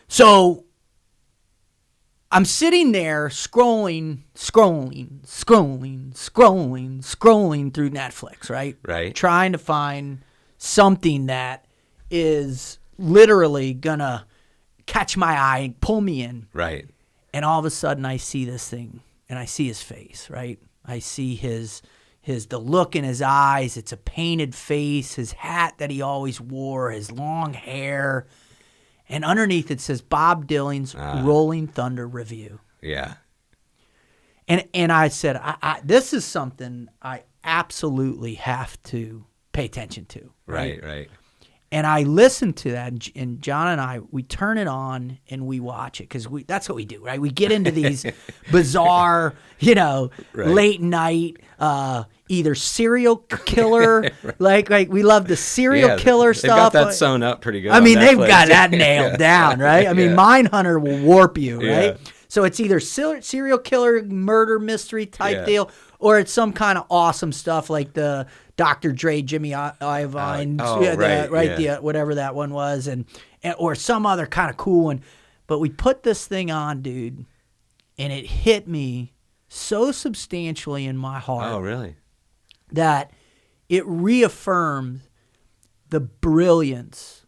So I'm sitting there scrolling through Netflix, right? Right. Trying to find something that is literally going to catch my eye and pull me in. Right. And all of a sudden I see this thing and I see his face, right? I see the look in his eyes. It's a painted face, his hat that he always wore, his long hair. And underneath it says Bob Dylan's Rolling Thunder Review. Yeah. And I said, this is something I absolutely have to pay attention to. Right. And I listened to that, and Jhan and I, we turn it on and we watch it because that's what we do, right? We get into these bizarre, late night, either serial killer, like we love the serial killer stuff. They've got that sewn up pretty good. I mean, they've Netflix. got that nailed down, right? I mean, Mindhunter will warp you, right? Yeah. So it's either serial killer, murder mystery type deal, or it's some kind of awesome stuff like the Dr. Dre, Jimmy Iovine, whatever that one was, and or some other kind of cool one. But we put this thing on, dude, and it hit me so substantially in my heart. Oh, really? That it reaffirmed the brilliance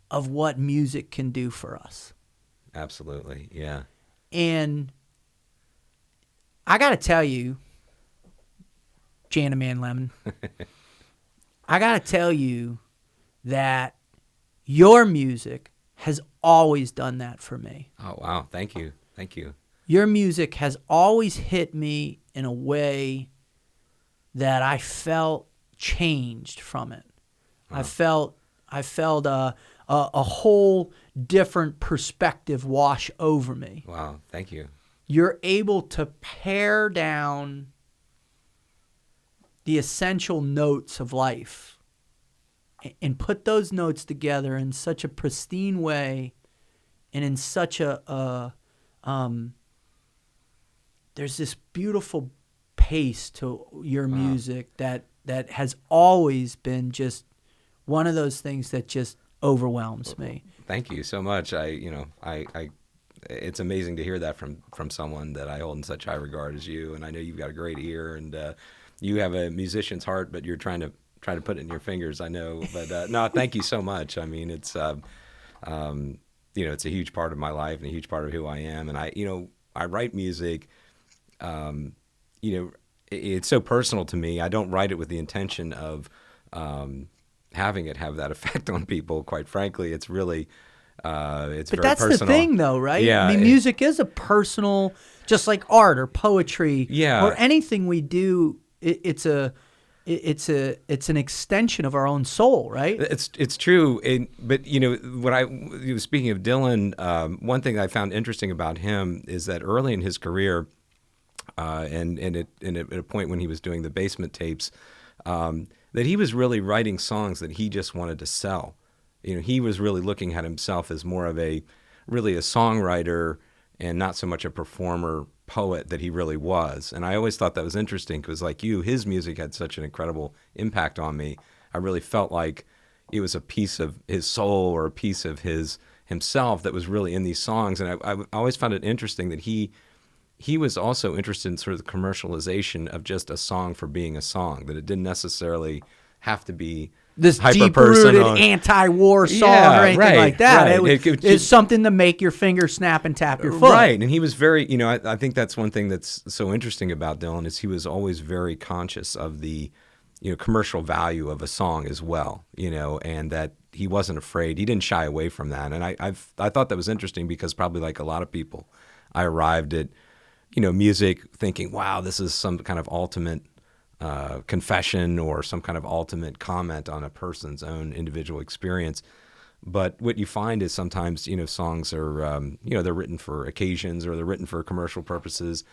of what music can do for us. Absolutely, yeah. And I got to tell you, Jhan Lennon, I got to tell you that your music has always done that for me. Oh, wow. Thank you. Your music has always hit me in a way that I felt changed from it. Wow. I felt a whole different perspective wash over me. Wow, thank you. You're able to pare down the essential notes of life and put those notes together in such a pristine way and in such a there's this beautiful pace to your music that has always been just one of those things that just overwhelms me. Thank you so much. It's amazing to hear that from someone that I hold in such high regard as you, and I know you've got a great ear, and you have a musician's heart, but you're trying to put it in your fingers, I know. But no, thank you so much. I mean, it's it's a huge part of my life and a huge part of who I am, and I write music. It's so personal to me. I don't write it with the intention of having it have that effect on people. Quite frankly, it's really it's but very that's personal. the thing, though, right? Yeah, I mean, music is a personal, just like art or poetry, or anything we do. It's an extension of our own soul, right? It's true. But speaking of Dylan, one thing I found interesting about him is that early in his career, and at a point when he was doing the Basement tapes, that he was really writing songs that he just wanted to sell. He was really looking at himself as more of a songwriter and not so much a performer poet that he really was. And I always thought that was interesting because, like you, his music had such an incredible impact on me. I really felt like it was a piece of his soul or a piece of himself that was really in these songs. And I always found it interesting that he was also interested in sort of the commercialization of just a song for being a song, that it didn't necessarily have to be this deep-rooted anti-war song or anything like that. Right. It's something to make your finger snap and tap your foot. Right, and he was very, I think that's one thing that's so interesting about Dylan is he was always very conscious of the, commercial value of a song as well, and that he wasn't afraid. He didn't shy away from that, and I thought that was interesting because probably like a lot of people, I arrived at, music thinking, wow, this is some kind of ultimate confession or some kind of ultimate comment on a person's own individual experience. But what you find is sometimes, songs are, they're written for occasions or they're written for commercial purposes.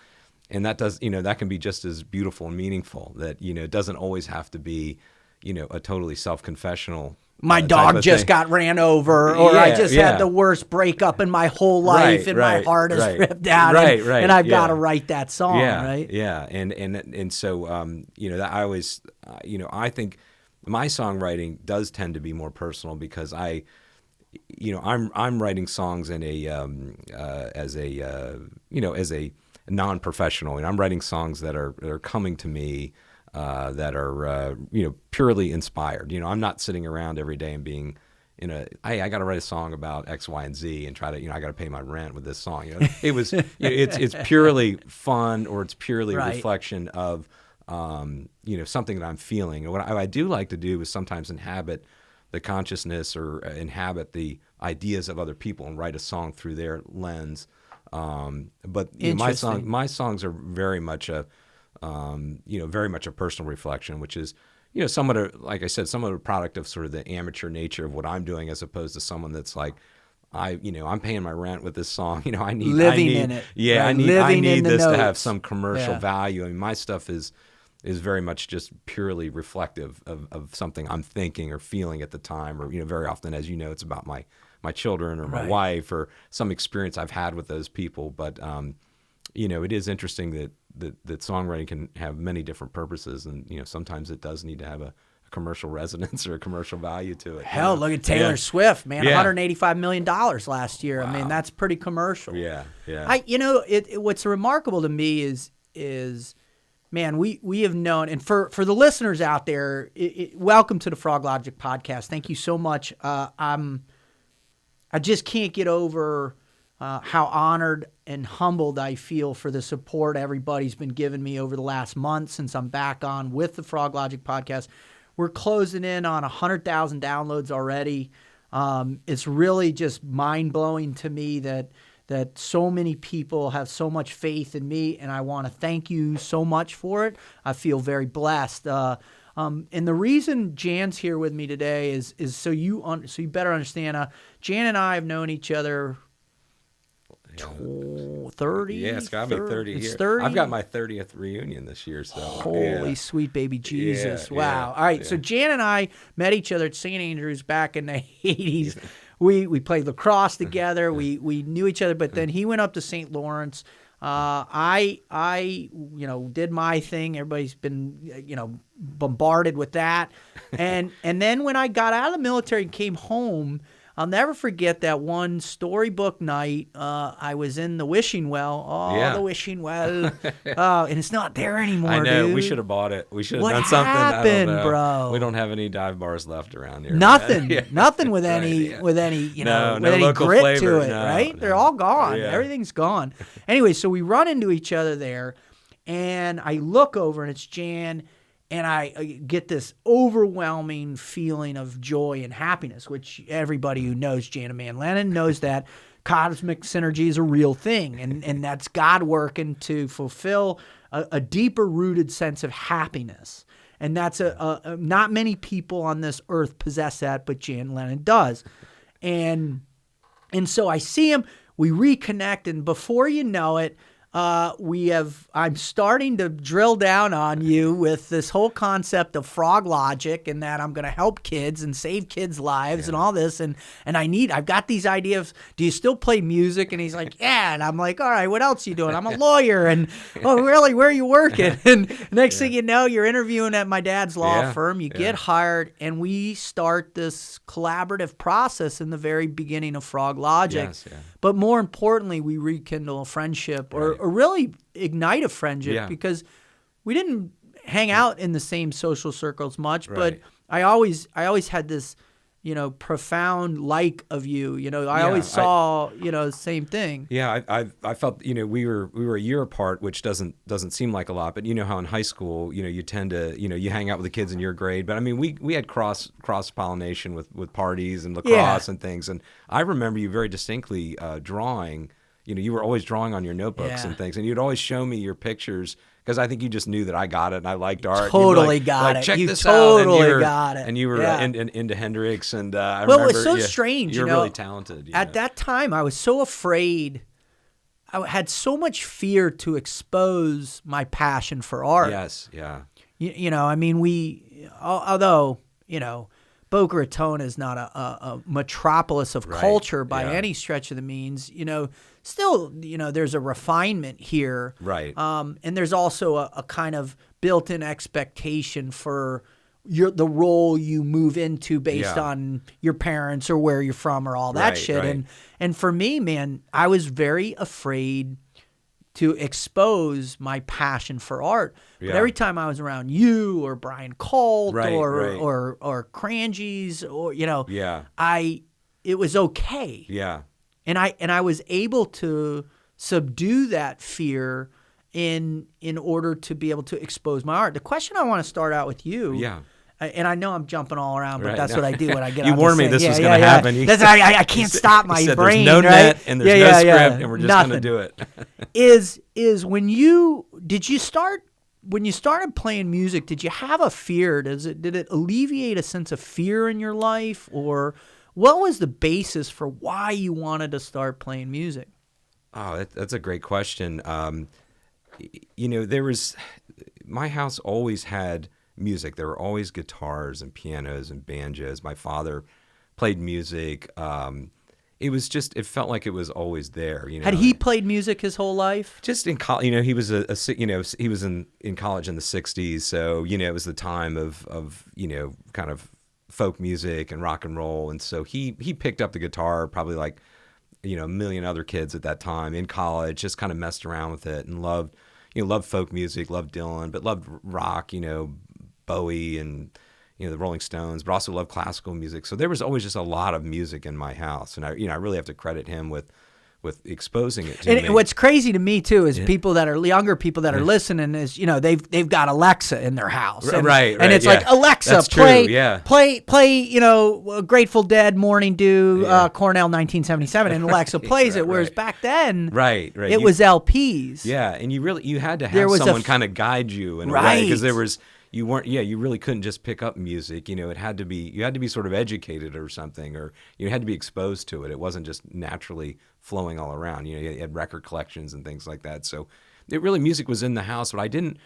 And that does, that can be just as beautiful and meaningful that, it doesn't always have to be, a totally self-confessional. My dog just got ran over, or I just had the worst breakup in my whole life, and my heart is ripped out, and I've got to write that song, right? Yeah, and so that I always, I think my songwriting does tend to be more personal because I'm writing songs in a as a non-professional, and I'm writing songs that are coming to me that are purely inspired. I'm not sitting around every day and being I got to write a song about X, Y, and Z and try to I got to pay my rent with this song. It's purely fun, or it's purely a reflection of something that I'm feeling. And what I do like to do is sometimes inhabit the consciousness or inhabit the ideas of other people and write a song through their lens. But my songs are very much a personal reflection, which is somewhat like I said, somewhat a product of sort of the amateur nature of what I'm doing, as opposed to someone that's like, I'm paying my rent with this song. I need in it. Yeah, right? I need this to have some commercial value. I mean, my stuff is very much just purely reflective of something I'm thinking or feeling at the time, or very often, as it's about my children or my wife or some experience I've had with those people. But it is interesting that songwriting can have many different purposes, and sometimes it does need to have a commercial resonance or a commercial value to it. Hell, look at Taylor Swift, man, $185 million last year. Wow. I mean, that's pretty commercial. Yeah. What's remarkable to me is, man, we have known, and for the listeners out there, welcome to the Froglogic podcast. Thank you so much. I just can't get over how honored and humbled I feel for the support everybody's been giving me over the last month since I'm back on with the Froglogic podcast. We're closing in on 100,000 downloads already. It's really just mind-blowing to me that so many people have so much faith in me, and I want to thank you so much for it. I feel very blessed. And the reason Jhan's here with me today is so you better understand. Jhan and I have known each other 30. Yeah, it's got to be 30 years. 30. I've got my 30th reunion this year. So holy sweet baby Jesus! Yeah, wow. All right, so Jhan and I met each other at St. Andrews back in the 80s. We played lacrosse together. We knew each other, but then he went up to St. Lawrence. I did my thing. Everybody's been bombarded with that, and then when I got out of the military and came home, I'll never forget that one storybook night. I was in the wishing well. The wishing well. And it's not there anymore, I know. dude. We should have bought it. We should have what done something. happened, I don't know. bro? We don't have any dive bars left around here. Nothing. Yeah. Nothing with any with any grit flavor. to it, No, right? no. They're all gone. Yeah. Everything's gone. Anyway, so we run into each other there, and I look over, and it's Jhan. And I get this overwhelming feeling of joy and happiness, which everybody who knows Jhan Lennon knows that cosmic synergy is a real thing. And that's God working to fulfill a deeper rooted sense of happiness. And that's not many people on this earth possess that, but Jhan Lennon does. And so I see him, we reconnect, and before you know it, I'm starting to drill down on you with this whole concept of Froglogic, and that I'm going to help kids and save kids' lives and all this. And I've got these ideas. Do you still play music? And he's like, yeah. And I'm like, all right, what else are you doing? I'm a lawyer. And, oh, really? Where are you working? And next thing you know, you're interviewing at my dad's law firm. You get hired, and we start this collaborative process in the very beginning of Froglogic. Yes, yeah. But more importantly, we rekindle a friendship or really ignite a friendship because we didn't hang out in the same social circles much. But I always had this, profound like of you. I always saw, the same thing. Yeah, I felt, we were a year apart, which doesn't seem like a lot, but you know how in high school, you tend to, you hang out with the kids in your grade. But I mean, we had cross pollination with parties and lacrosse and things. And I remember you very distinctly drawing. You were always drawing on your notebooks and things, and you'd always show me your pictures because I think you just knew that I got it and I liked art. Totally got it. Check you this totally out. got it. And you were into Hendrix, and I remember. Well, it was so strange. You're really talented. At that time, I was so afraid. I had so much fear to expose my passion for art. Yes, yeah. I mean, although Boca Raton is not a metropolis of culture by any stretch of the means, still, there's a refinement here. Right. And there's also a kind of built-in expectation for the role you move into based on your parents or where you're from or all that shit. Right. And for me, man, I was very afraid to expose my passion for art. But every time I was around you or Brian Colt or Crangies or it was okay. Yeah. And I was able to subdue that fear in order to be able to expose my art. The question I want to start out with you. Yeah. And I know I'm jumping all around, but that's what I do when I get on You warned me this was going to happen. I can't stop my brain. There's no net and there's no script, and we're just going to do it. When you started playing music, did you have a fear? Did it alleviate a sense of fear in your life, or what was the basis for why you wanted to start playing music? Oh, that's a great question. My house always had music. There were always guitars and pianos and banjos. My father played music. It felt like it was always there. Had he played music his whole life? Just in college, he was he was in college in the '60s, so it was the time of kind of folk music and rock and roll, and so he picked up the guitar probably like a million other kids at that time in college, just kind of messed around with it and loved folk music, loved Dylan, but loved rock, Bowie and the Rolling Stones, but also loved classical music. So there was always just a lot of music in my house, and I really have to credit him with exposing it to me. And what's crazy to me too is younger people that are listening is they've got Alexa in their house, and it's like, Alexa, play Grateful Dead, Morning Dew, Cornell 1977, and Alexa plays it. Whereas back then, it was LPs. Yeah, and you had to have someone kind of guide you in a way, because you really couldn't just pick up music. You had to be sort of educated or something, or you had to be exposed to it. It wasn't just naturally flowing all around. You had record collections and things like that. So music was in the house, but I didn't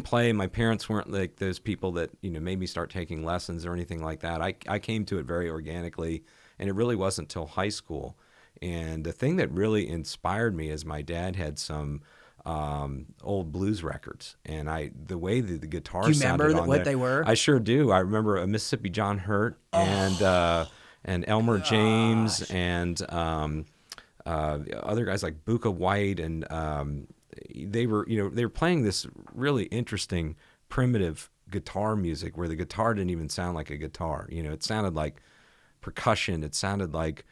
play. My parents weren't like those people that made me start taking lessons or anything like that. I came to it very organically, and it really wasn't till high school. And the thing that really inspired me is my dad had some old blues records, and the way the guitar sounded. Do you remember what they were? I sure do. I remember a Mississippi John Hurt and Elmer James and other guys like Buka White, and they were playing this really interesting primitive guitar music where the guitar didn't even sound like a guitar. It sounded like percussion. It sounded like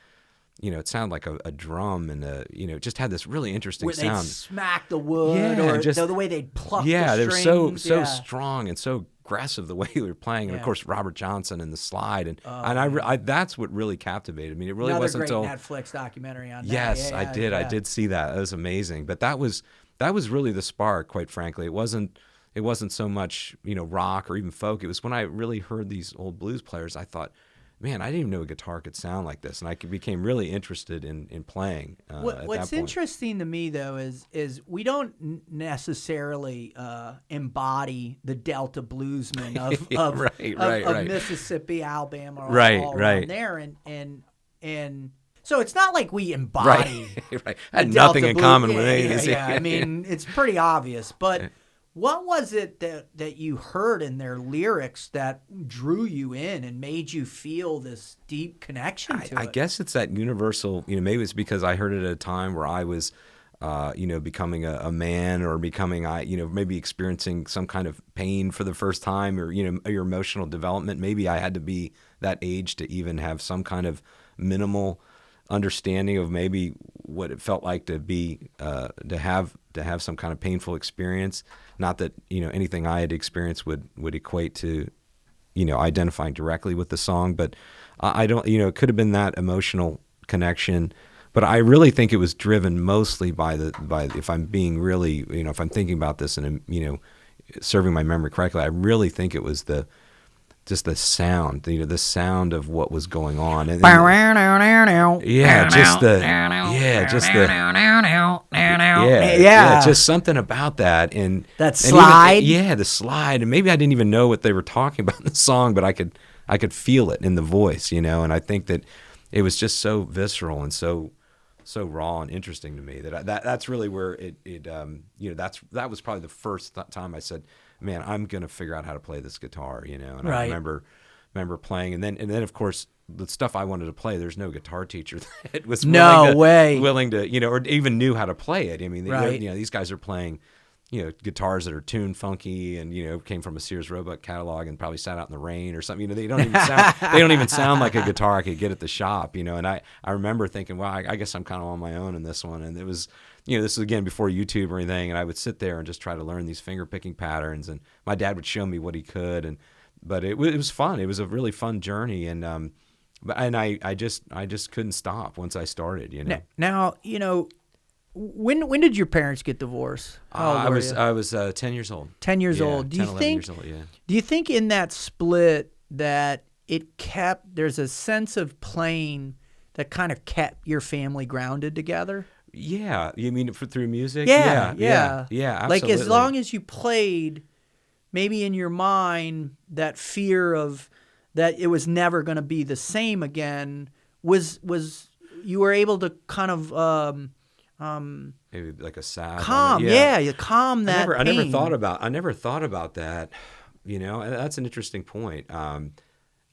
a drum, and it just had this really interesting sound. They'd smack the wood, or the way they'd pluck the strings. Yeah, they were so strong and so aggressive the way they were playing, and of course Robert Johnson and the slide, and I that's what really captivated me. It really wasn't until Netflix documentary on that. Yes, I did see that. It was amazing, but that was really the spark. Quite frankly, it wasn't so much rock or even folk. It was when I really heard these old blues players, I thought, man, I didn't even know a guitar could sound like this, and I became really interested in playing. What's interesting to me, though, is we don't necessarily embody the Delta bluesmen of Mississippi, Alabama, or all around there, and so it's not like we embody. I had nothing in common with these. Yeah, I mean, it's pretty obvious, but. What was it that you heard in their lyrics that drew you in and made you feel this deep connection to it? I guess it's that universal, maybe it's because I heard it at a time where I was, becoming a man, or becoming, maybe experiencing some kind of pain for the first time, or, your emotional development. Maybe I had to be that age to even have some kind of minimal understanding of maybe what it felt like to be, to have some kind of painful experience. Not that anything I had experienced would equate to identifying directly with the song, but I don't it could have been that emotional connection. But I really think it was driven mostly by if I'm being really if I'm thinking about this and serving my memory correctly, I really think it was the sound, the sound of what was going on, just something about that, and that slide, the slide, and maybe I didn't even know what they were talking about in the song, but I could feel it in the voice, and I think that it was just so visceral and so raw and interesting to me that's really where that was probably the first time I said, man, I'm going to figure out how to play this guitar, you know. And Right. I remember playing, and then of course the stuff I wanted to play, there's no guitar teacher that was willing to, you know, or even knew how to play it. I mean, Right. you know, these guys are playing, you know, guitars that are tuned funky and, you know, came from a Sears Roebuck catalog and probably sat out in the rain or something. You know, they don't even sound like a guitar I could get at the shop, you know. And I remember thinking, well, I guess I'm kind of on my own in this one. And it was, you know, this was again before YouTube or anything. And I would sit there and just try to learn these finger picking patterns. And my dad would show me what he could. But it was fun. It was a really fun journey. And I just couldn't stop once I started, you know. Now, you know, when did your parents get divorced? I was 10 years old. 10 years old. 11 years old, yeah. Do you think in that split that there's a sense of playing that kind of kept your family grounded together? Yeah. You mean through music? Yeah. Absolutely. Like as long as you played, maybe in your mind, that fear of that it was never going to be the same again was you were able to kind of maybe like a salve. Calm, you calm that pain. I never thought about that. You know, and that's an interesting point.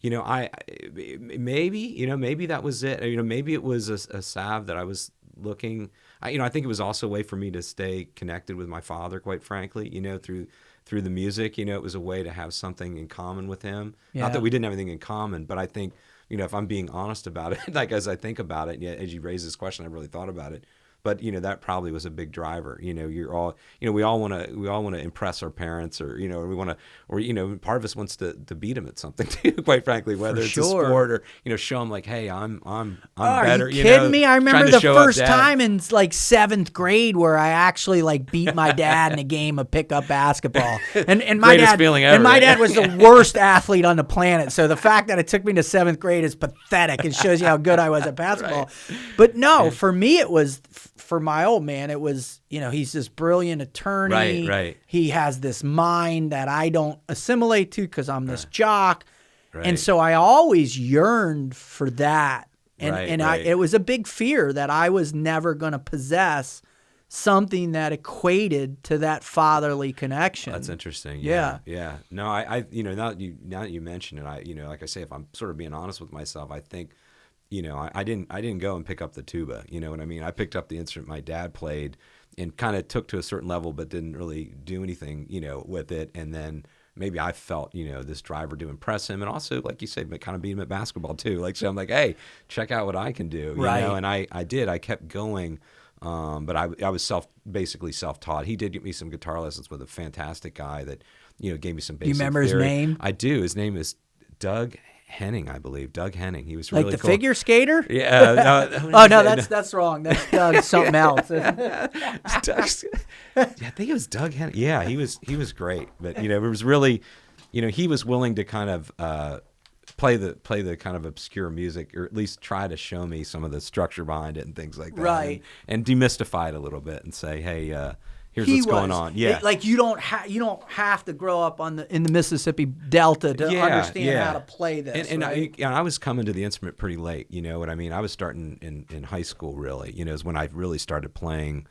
You know, maybe that was it. You know, maybe it was a salve that I was looking. You know, I think it was also a way for me to stay connected with my father, quite frankly. You know, through the music. You know, it was a way to have something in common with him. Yeah. Not that we didn't have anything in common, but I think, you know, if I'm being honest about it, like as I think about it, yeah, as you raise this question, I really thought about it. But, you know, that probably was a big driver. You know, we all want to impress our parents, or, you know, you know, part of us wants to beat them at something too, quite frankly, whether it's a sport or, you know, show them like, hey, I'm better. Are you kidding me? I remember the first time in like 7th grade where I actually like beat my dad in a game of pickup basketball. And my dad, feeling ever. And my dad was the worst athlete on the planet. So the fact that it took me to 7th grade is pathetic. It shows you how good I was at basketball. Right. But no, for me it was. For my old man, it was, you know, he's this brilliant attorney. Right. He has this mind that I don't assimilate to because I'm this jock. Right. And so I always yearned for that. And it was a big fear that I was never going to possess something that equated to that fatherly connection. That's interesting. Yeah. No, I you know, now that you mention it, you know, like I say, if I'm sort of being honest with myself, I think, you know, I didn't go and pick up the tuba. You know what I mean? I picked up the instrument my dad played and kind of took to a certain level, but didn't really do anything, you know, with it. And then maybe I felt, you know, this driver to impress him, and also, like you said, kind of beat him at basketball too. Like, so I'm like, hey, check out what I can do, you know? And I did. I kept going, but I was basically self-taught. He did get me some guitar lessons with a fantastic guy that, you know, gave me some basic. You remember theory. His name? I do. His name is Doug Henning, I believe. Doug Henning. He was really like the cool. Figure skater? Yeah. That's wrong. That's Doug something else. I think it was Doug Henning. Yeah, he was great. But, you know, it was really, you know, he was willing to kind of play the kind of obscure music, or at least try to show me some of the structure behind it and things like that. Right. And demystify it a little bit and say, hey, here's what's going on. Yeah, like you don't have to grow up in the Mississippi Delta to understand how to play this. And right? I was coming to the instrument pretty late. You know what I mean? I was starting in high school, really. You know, is when I really started playing,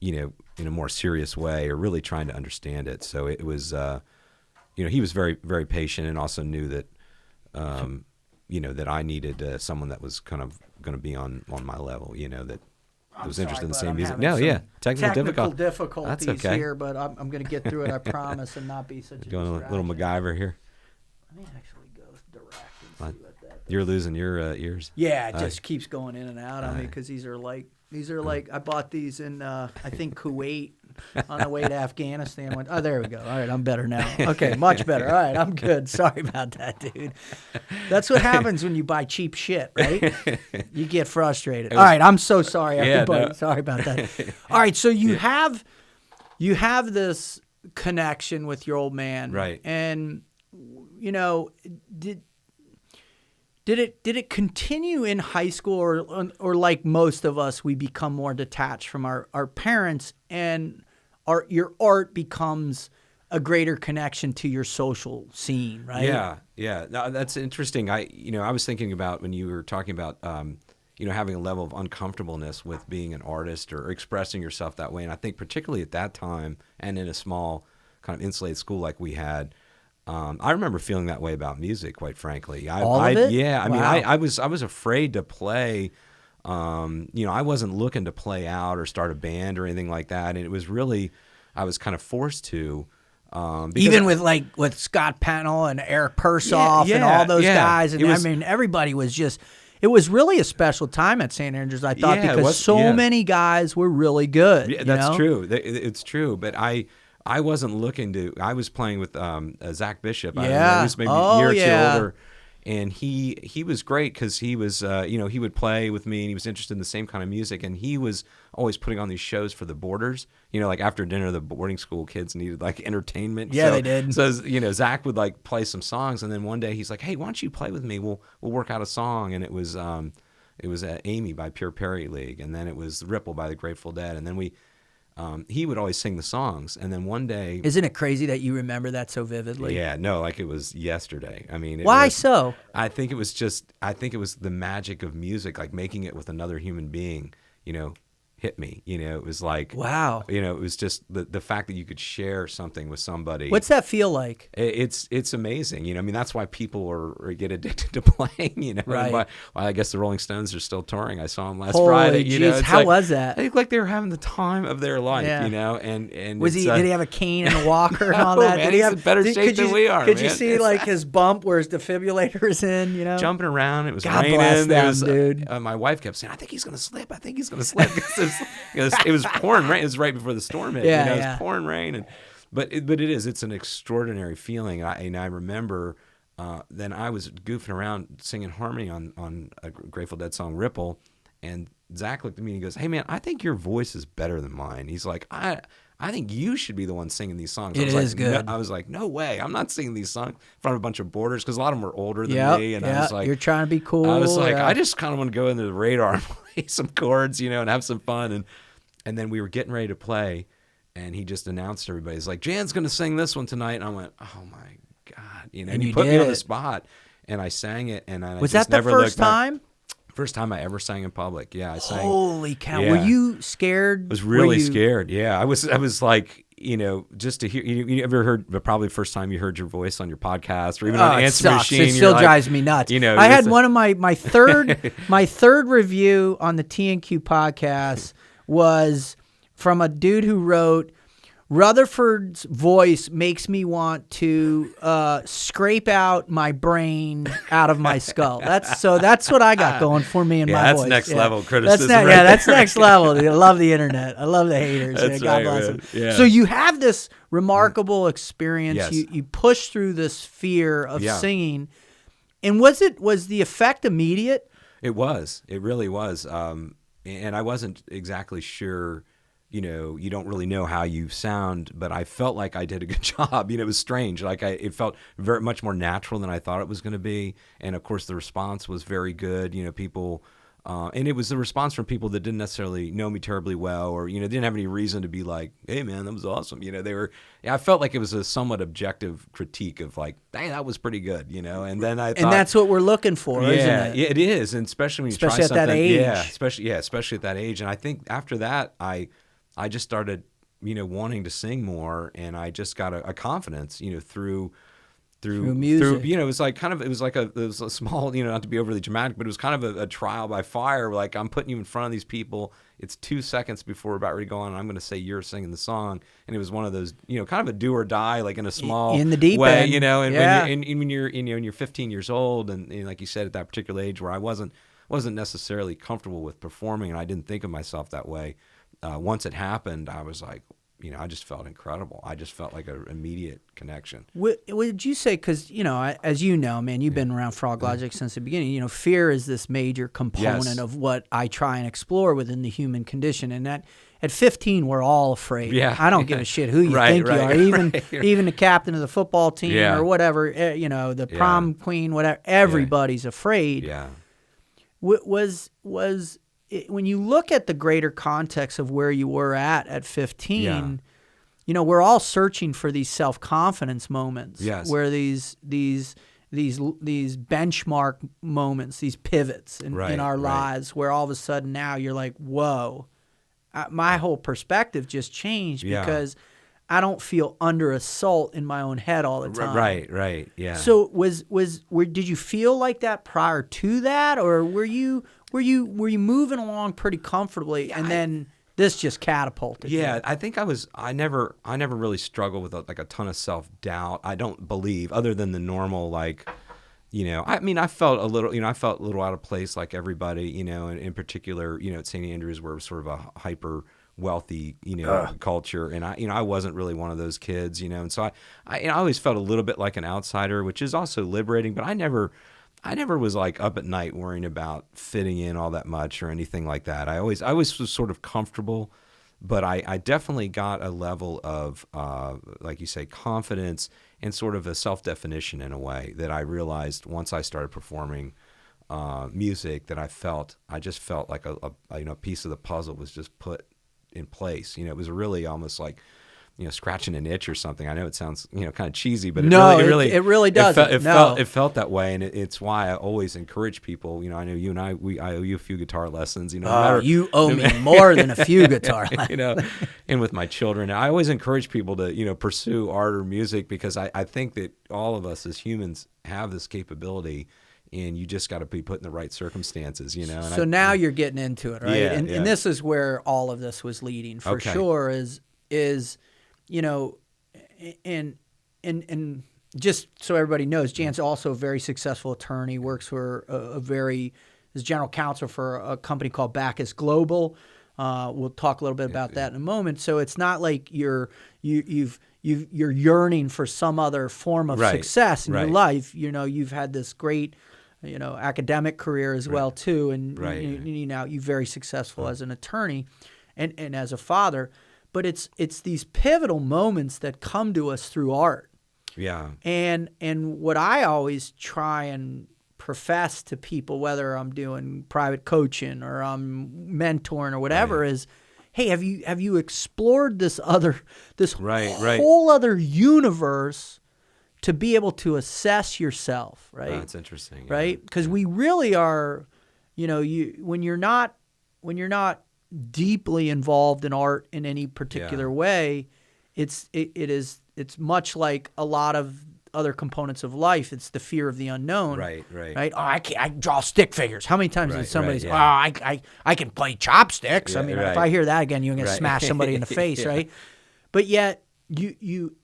you know, in a more serious way, or really trying to understand it. So it was, you know, he was very, very patient, and also knew that, you know, that I needed someone that was kind of going to be on my level. You know, that was interested in the same music. Technical difficulties That's okay. here, but I'm going to get through it, I promise, and not be such a going distraction. a little MacGyver here. Let me actually go direct and see what that does. You're losing your ears? Yeah, it just keeps going in and out on me, because these are like I bought these in I think Kuwait on the way to Afghanistan. Oh, there we go. All right, I'm better now. Okay, much better. All right, I'm good. Sorry about that, dude. That's what happens when you buy cheap shit, right? You get frustrated. All right, I'm so sorry, everybody. Sorry about that. All right, so you have this connection with your old man, right? And you know, did it continue in high school, or like most of us, we become more detached from our parents, and your art becomes a greater connection to your social scene, right? Yeah. No, that's interesting. I was thinking about when you were talking about, you know, having a level of uncomfortableness with being an artist or expressing yourself that way. And I think particularly at that time, and in a small kind of insulated school like we had. I remember feeling that way about music, quite frankly. All of it? Yeah, I Wow. mean, I was afraid to play. I wasn't looking to play out or start a band or anything like that, and it was really, I was kind of forced to. Even with Scott Pennell and Eric Persoff and all those guys, and I mean, everybody was just. It was really a special time at St. Andrews, I thought, because many guys were really good. Yeah, that's true. It's true, but I wasn't looking to. I was playing with Zach Bishop. I was maybe a year or two older, and he was great because he was he would play with me and he was interested in the same kind of music, and he was always putting on these shows for the boarders. Like after dinner, the boarding school kids needed like entertainment. Yeah, they did. So Zach would like play some songs, and then one day he's like, "Hey, why don't you play with me? We'll work out a song." And it was Amy by Pure Perry League, and then it was Ripple by the Grateful Dead, and then he would always sing the songs, and then one day... Isn't it crazy that you remember that so vividly? Yeah, no, like it was yesterday. I mean... Why so? I think it was the magic of music, like making it with another human being, hit me. It was like... Wow. It was just the fact that you could share something with somebody. What's that feel like? It's amazing. I mean, that's why people get addicted to playing, Right. Why I guess the Rolling Stones are still touring. I saw them last Holy Friday. Geez. How was that? I think like they were having the time of their life, Yeah. and did he have a cane and a walker and all that? Man, did he have in better shape than we are? Could you see like his bump where his defibrillator is in? Jumping around. It was God raining. bless them, dude. My wife kept saying, "I think he's gonna slip. I think he's gonna slip." It was pouring rain. It was right before the storm hit. Yeah, It was pouring rain, but it's an extraordinary feeling. And I remember then I was goofing around singing harmony on a Grateful Dead song, Ripple, and Zach looked at me and he goes, "Hey man, I think your voice is better than mine." He's like, I think you should be the one singing these songs. It is good. I was like, no way. I'm not singing these songs in front of a bunch of boarders because a lot of them were older than me. And I was like, you're trying to be cool. I was like, I just kind of want to go into the radar and play some chords, and have some fun. And then we were getting ready to play, and he just announced to everybody, he's like, "Jan's going to sing this one tonight." And I went, "Oh my God!" And he put me on the spot, and I sang it. And I was just that the never first looked back. time? First time I ever sang in public. Yeah, I sang. Holy cow! Yeah. Were you scared? I was really scared. Yeah, I was like, just to hear. You ever heard? But probably the first time you heard your voice on your podcast or even on an answer machine. It still drives me nuts. I had one of my third review on the T&Q podcast was from a dude who wrote, "Rutherford's voice makes me want to scrape out my brain out of my skull." That's what I got going for me and my voice. That's next level criticism. That's next level. I love the internet. I love the haters. That's God right, bless man. them. Yeah. So you have this remarkable experience. Yes. You push through this fear of singing, and was the effect immediate? It was. It really was. And I wasn't exactly sure. You don't really know how you sound, but I felt like I did a good job. It was strange. Like it felt very much more natural than I thought it was going to be. And of course, the response was very good. People, and it was the response from people that didn't necessarily know me terribly well, or didn't have any reason to be like, "Hey, man, that was awesome." They were. I felt like it was a somewhat objective critique of like, "Dang, that was pretty good." And then I thought, and that's what we're looking for, isn't it? Yeah, it is, and especially when you try at something. That age. Yeah, especially at that age. And I think after that, I just started, wanting to sing more, and I just got a confidence, through music. It was like it was a small, not to be overly dramatic, but it was kind of a trial by fire. Like, I'm putting you in front of these people. It's 2 seconds before we're about ready to go on, and I'm going to say you're singing the song. And it was one of those, kind of a do or die, like in a small in the deep way, end. And when you're 15 years old, and like you said, at that particular age where I wasn't necessarily comfortable with performing, and I didn't think of myself that way. Once it happened, I was like, I just felt incredible. I just felt like an immediate connection. Would you say, because, as you know, man, you've been around Froglogic since the beginning, fear is this major component of what I try and explore within the human condition. And that at 15, we're all afraid. Yeah. I don't give a shit who you think you are, even the captain of the football team or whatever, the prom queen, whatever. Everybody's afraid. Yeah. When you look at the greater context of where you were at 15, we're all searching for these self-confidence moments, where these benchmark moments, these pivots in our lives, where all of a sudden now you're like, whoa, my whole perspective just changed because I don't feel under assault in my own head all the time. Right, yeah. So did you feel like that prior to that, or were you moving along pretty comfortably, and then this just catapulted? Yeah, I think I never really struggled with like a ton of self-doubt. I don't believe, other than the normal, like, I mean, I felt a little out of place like everybody, and in particular, at St. Andrews, where it was sort of a hyper wealthy, culture. And I wasn't really one of those kids, and so I always felt a little bit like an outsider, which is also liberating, but I never was like up at night worrying about fitting in all that much or anything like that. I always was sort of comfortable, but I definitely got a level of, like you say, confidence and sort of a self-definition in a way that I realized once I started performing music, that I just felt like a piece of the puzzle was just put in place. It was really almost like, scratching an itch or something. I know it sounds, kind of cheesy, but it really does. It felt that way, and it's why I always encourage people. I know you and I owe you a few guitar lessons. You owe me more than a few guitar lessons. And with my children, I always encourage people to pursue art or music, because I think that all of us as humans have this capability. And you just got to be put in the right circumstances, And so now you're getting into it, right? Yeah, and this is where all of this was leading for sure. Is and just so everybody knows, Jhan's also a very successful attorney. Works for is general counsel for a company called Bacchus Global. We'll talk a little bit about that in a moment. So it's not like you're yearning for some other form of success in your life. You've had this great academic career as well too, and you're very successful as an attorney and as a father. But it's these pivotal moments that come to us through art. Yeah. And what I always try and profess to people, whether I'm doing private coaching or I'm mentoring or whatever, is, hey, have you explored this whole other universe to be able to assess yourself, right? That's interesting. Yeah. Right? Because we really are, when you're not deeply involved in art in any particular way, it's much like a lot of other components of life. It's the fear of the unknown. Right. Oh, I can draw stick figures. How many times did somebody say, I can play chopsticks? Yeah, I mean, if I hear that again, you're going to smash somebody in the face, right? But yet,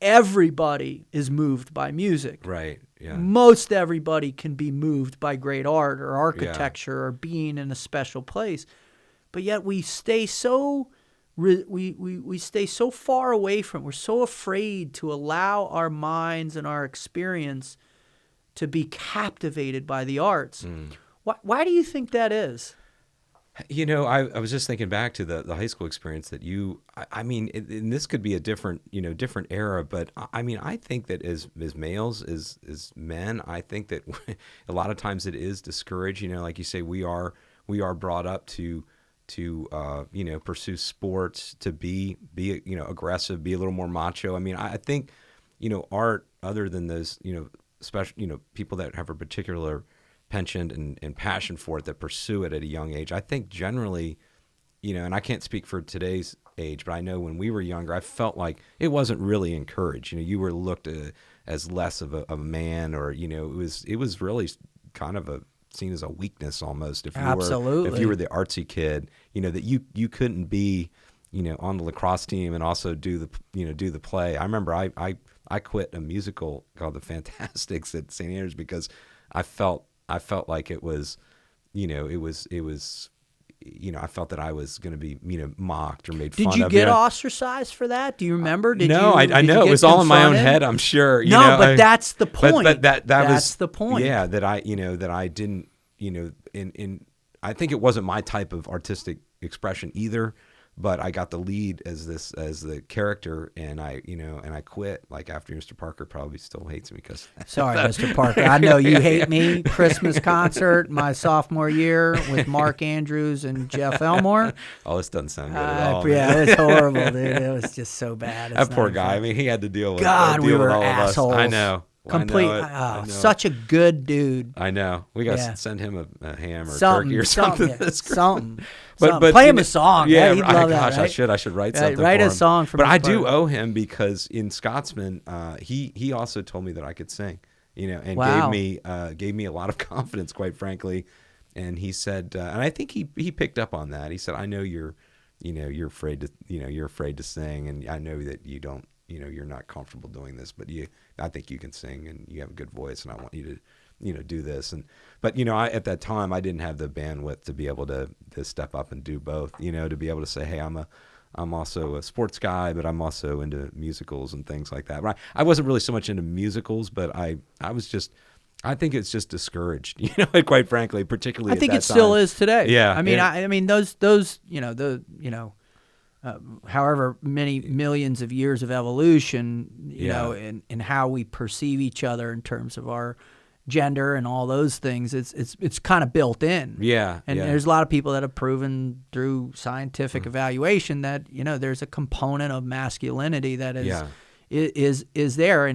everybody is moved by music. Right. Yeah. Most everybody can be moved by great art or architecture or being in a special place. But yet we stay so we stay so far away from it. We're so afraid to allow our minds and our experience to be captivated by the arts. Why do you think that is? I was just thinking back to the high school experience that and this could be a different era, but I mean, I think that as males, as men, I think that a lot of times it is discouraged. Like you say, we are brought up to pursue sports, to be aggressive, be a little more macho. I mean, I think, art, other than those, special, people that have a particular penchant and passion for it, that pursue it at a young age, I think generally, and I can't speak for today's age, but I know when we were younger, I felt like it wasn't really encouraged. You were looked as less of a man, or, it was really kind of seen as a weakness almost. If you were the artsy kid, that you couldn't be, on the lacrosse team and also do the play. I remember I quit a musical called The Fantastics at St. Andrews because I felt like it was, I felt that I was going to be, mocked or made fun of. Did you get ostracized for that? Do you remember? I know it was all in my own head, I'm sure. But that's the point. But that's was the point. Yeah, that I didn't, I think it wasn't my type of artistic expression either. But I got the lead as the character, and I quit like after Mr. Parker probably still hates me because. Sorry, Mr. Parker. I know you hate me. Christmas concert my sophomore year with Mark Andrews and Jeff Elmore. Oh, this doesn't sound good at all. Yeah, it's horrible, dude. It was just so bad. That poor guy. I mean, he had to deal with God. We were all assholes. Of us. I know. Complete. Such a good dude. I know. We got to send him a ham or something, turkey or something. Something. But play him a song. Yeah, he'd love gosh, that, right? I should write something. Write for a him. song for. But I do owe him, because in Scotsman, he also told me that I could sing. And gave me a lot of confidence, quite frankly. And he said, and I think he picked up on that. He said, I know you're afraid to sing, and I know that you don't. You're not comfortable doing this, but I think you can sing and you have a good voice, and I want you to, do this. But at that time, I didn't have the bandwidth to be able to step up and do both, to be able to say, hey, I'm also a sports guy, but I'm also into musicals and things like that. Right? I wasn't really so much into musicals, but I think it's just discouraged, quite frankly, particularly I think at it that still time. is today. Yeah. I mean, those, however many millions of years of evolution, you know, and how we perceive each other in terms of our gender and all those things, it's kind of built in. Yeah. And there's a lot of people that have proven through scientific evaluation that, there's a component of masculinity that is there.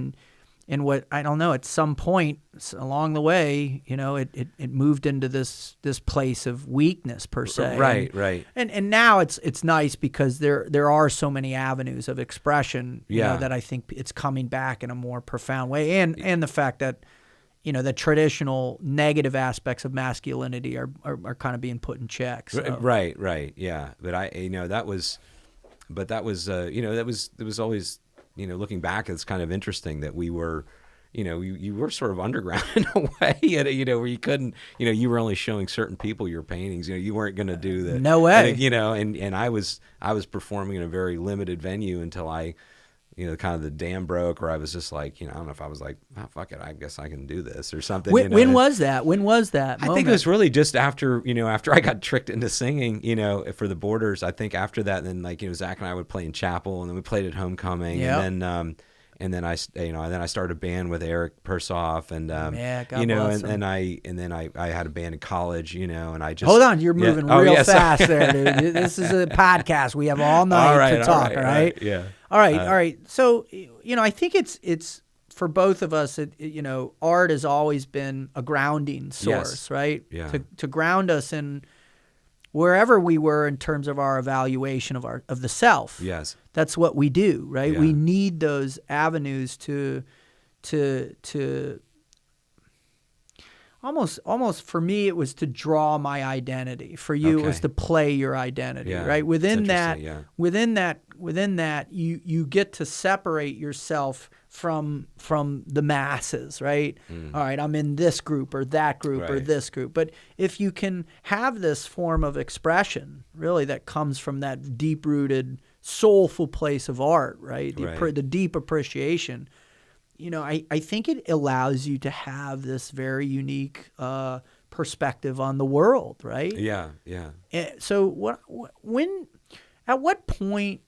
And what, I don't know, at some point along the way, it moved into this place of weakness per se. Right. And now it's nice because there are so many avenues of expression, that I think it's coming back in a more profound way. And the fact that, the traditional negative aspects of masculinity are kind of being put in check. So. Right. Yeah. But that was always, looking back, it's kind of interesting that we were, you were sort of underground in a way, where you couldn't, you were only showing certain people your paintings, you weren't going to do the, no way, and I was performing in a very limited venue until I, kind of the dam broke, or I was just like, I don't know if I was like, oh, fuck it, I guess I can do this or something. When was that? When was that moment? I think it was really just after, after I got tricked into singing, for the Borders. I think after that, then Zach and I would play in chapel, and then we played at homecoming, and then I started a band with Eric Persoff, and and then I had a band in college, and I just hold on, you're moving real fast there, dude. This is a podcast. We have all night to talk. All right. Yeah. All right. So I think it's for both of us. Art has always been a grounding source, right? Yeah. To ground us in wherever we were in terms of our evaluation of the self. Yes. That's what we do, right? Yeah. We need those avenues to almost for me it was to draw my identity. For you it was to play your identity, right? Within that you get to separate yourself from the masses, right? All right, I'm in this group or that group or this group. But if you can have this form of expression, really, that comes from that deep-rooted, soulful place of art, right? The deep appreciation, I think it allows you to have this very unique perspective on the world, right? Yeah. So at what point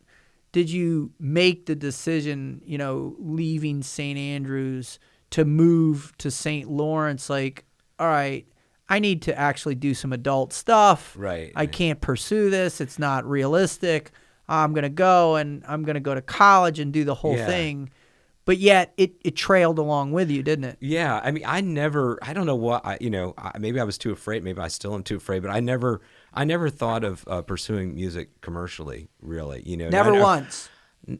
did you make the decision, leaving St. Andrews to move to St. Lawrence? Like, all right, I need to actually do some adult stuff. Right. I can't pursue this. It's not realistic. I'm going to go to college and do the whole thing. But yet it trailed along with you, didn't it? Yeah. I mean, I don't know what, maybe I was too afraid. Maybe I still am too afraid, but I never thought of pursuing music commercially, really. Never once.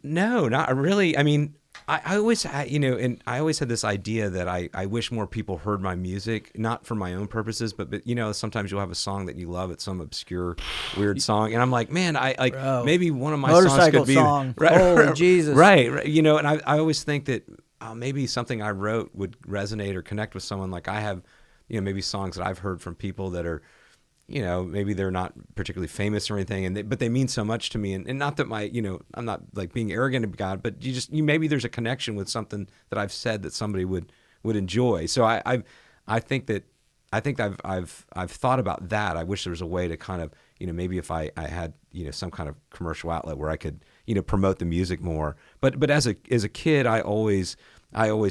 No, not really. I mean, I always, and I always had this idea that I wish more people heard my music, not for my own purposes, but sometimes you'll have a song that you love. It's some obscure, weird song, and I'm like, man, maybe one of my songs could be song. Holy Jesus, right? And I always think that maybe something I wrote would resonate or connect with someone. Like I have, maybe songs that I've heard from people that are, maybe they're not particularly famous or anything, but they mean so much to me. And not that I'm not like being arrogant about God, but maybe there's a connection with something that I've said that somebody would enjoy. So I think I've thought about that. I wish there was a way to kind of, maybe if I had, some kind of commercial outlet where I could, promote the music more. But as a kid, I always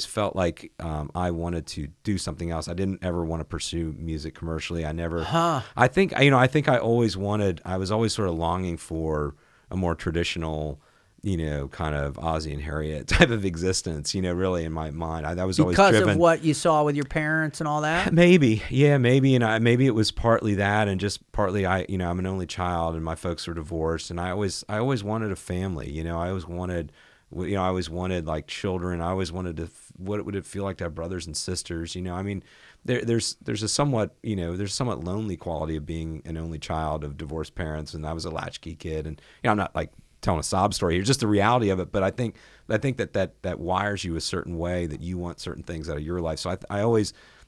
felt like I wanted to do something else. I didn't ever want to pursue music commercially. I never. I think I always wanted. I was always sort of longing for a more traditional, kind of Ozzy and Harriet type of existence, really in my mind. I was always because driven of what you saw with your parents and all that. Maybe, and maybe it was partly that, and just partly I'm an only child, and my folks were divorced, and I always wanted a family. I always wanted like children. I always wanted to. What would it feel like to have brothers and sisters? There's a somewhat lonely quality of being an only child of divorced parents, and I was a latchkey kid, and I'm not like telling a sob story here, just the reality of it. But I think that wires you a certain way, that you want certain things out of your life. So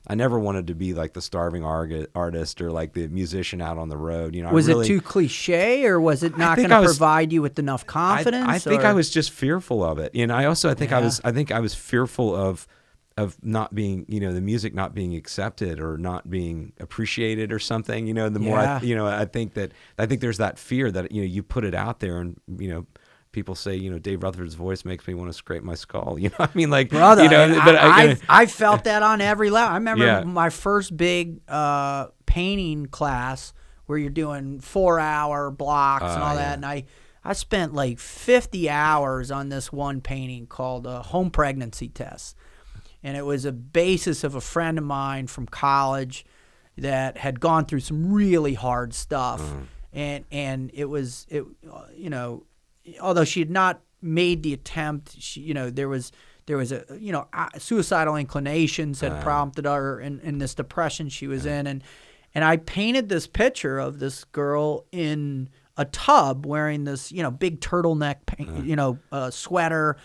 I never wanted to be like the starving artist or like the musician out on the road. Was it too cliche, or was it not going to provide you with enough confidence? I think I was just fearful of it. I think I was fearful of not being, the music not being accepted or not being appreciated or something. The more I think there's that fear that you put it out there, and people say, Dave Rutherford's voice makes me want to scrape my skull. Brother, I felt that on every level. I remember my first big painting class where you're doing 4-hour blocks and all that, and I spent like 50 hours on this one painting called Home Pregnancy Test. And it was a basis of a friend of mine from college that had gone through some really hard stuff. And it was, although she had not made the attempt, there was suicidal inclinations had prompted her in this depression she was in. And I painted this picture of this girl in a tub wearing this, big turtleneck, sweater,